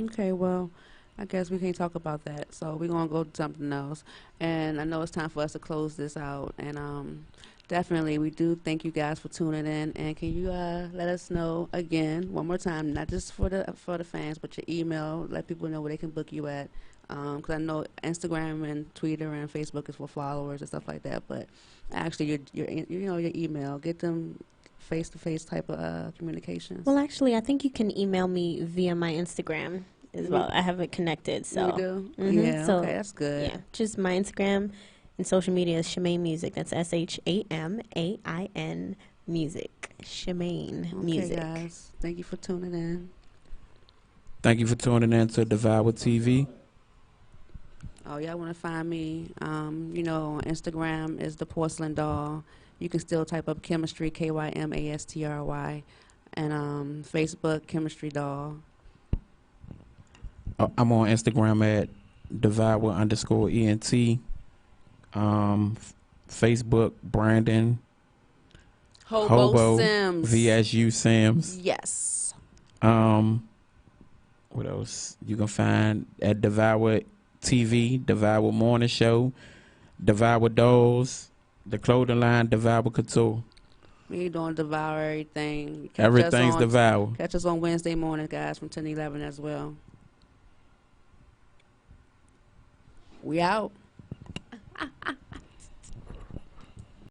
Speaker 2: Okay, well, I guess we can't talk about that. So we're gonna go to something else. And I know it's time for us to close this out. And definitely, we do thank you guys for tuning in. And can you let us know again one more time, not just for the fans, but your email. Let people know where they can book you at. Because I know Instagram and Twitter and Facebook is for followers and stuff like that. But actually, your email, get them face-to-face type of communications.
Speaker 4: Well, actually, I think you can email me via my Instagram as well. I have it connected, so.
Speaker 2: You do?
Speaker 4: Mhm,
Speaker 2: Yeah,
Speaker 4: so,
Speaker 2: okay, that's good.
Speaker 4: Yeah, just my Instagram and social media is Shemaine Music. That's SHAMAIN Music. Shemaine
Speaker 2: Okay,
Speaker 4: Music.
Speaker 2: guys. Thank you for tuning in.
Speaker 1: Thank you for tuning in to Devour'E TV.
Speaker 2: Oh, y'all want to find me? On Instagram is the Porcelain Doll. You can still type up Chemistry, KYMASTRY, and Facebook Chemistry Doll.
Speaker 1: I'm on Instagram at Devour_ENT. Facebook Brandon
Speaker 2: Hobo Sims.
Speaker 1: VSU Sims.
Speaker 2: Yes.
Speaker 1: What else? You can find at Devour'E TV, Devour'E Morning Show, Devour'E Dolls, the clothing line, Devour'E Couture.
Speaker 2: We doing Devour everything.
Speaker 1: Everything's Devour'E.
Speaker 2: Catch us on Wednesday morning, guys, from 10 to 11 as well. We out.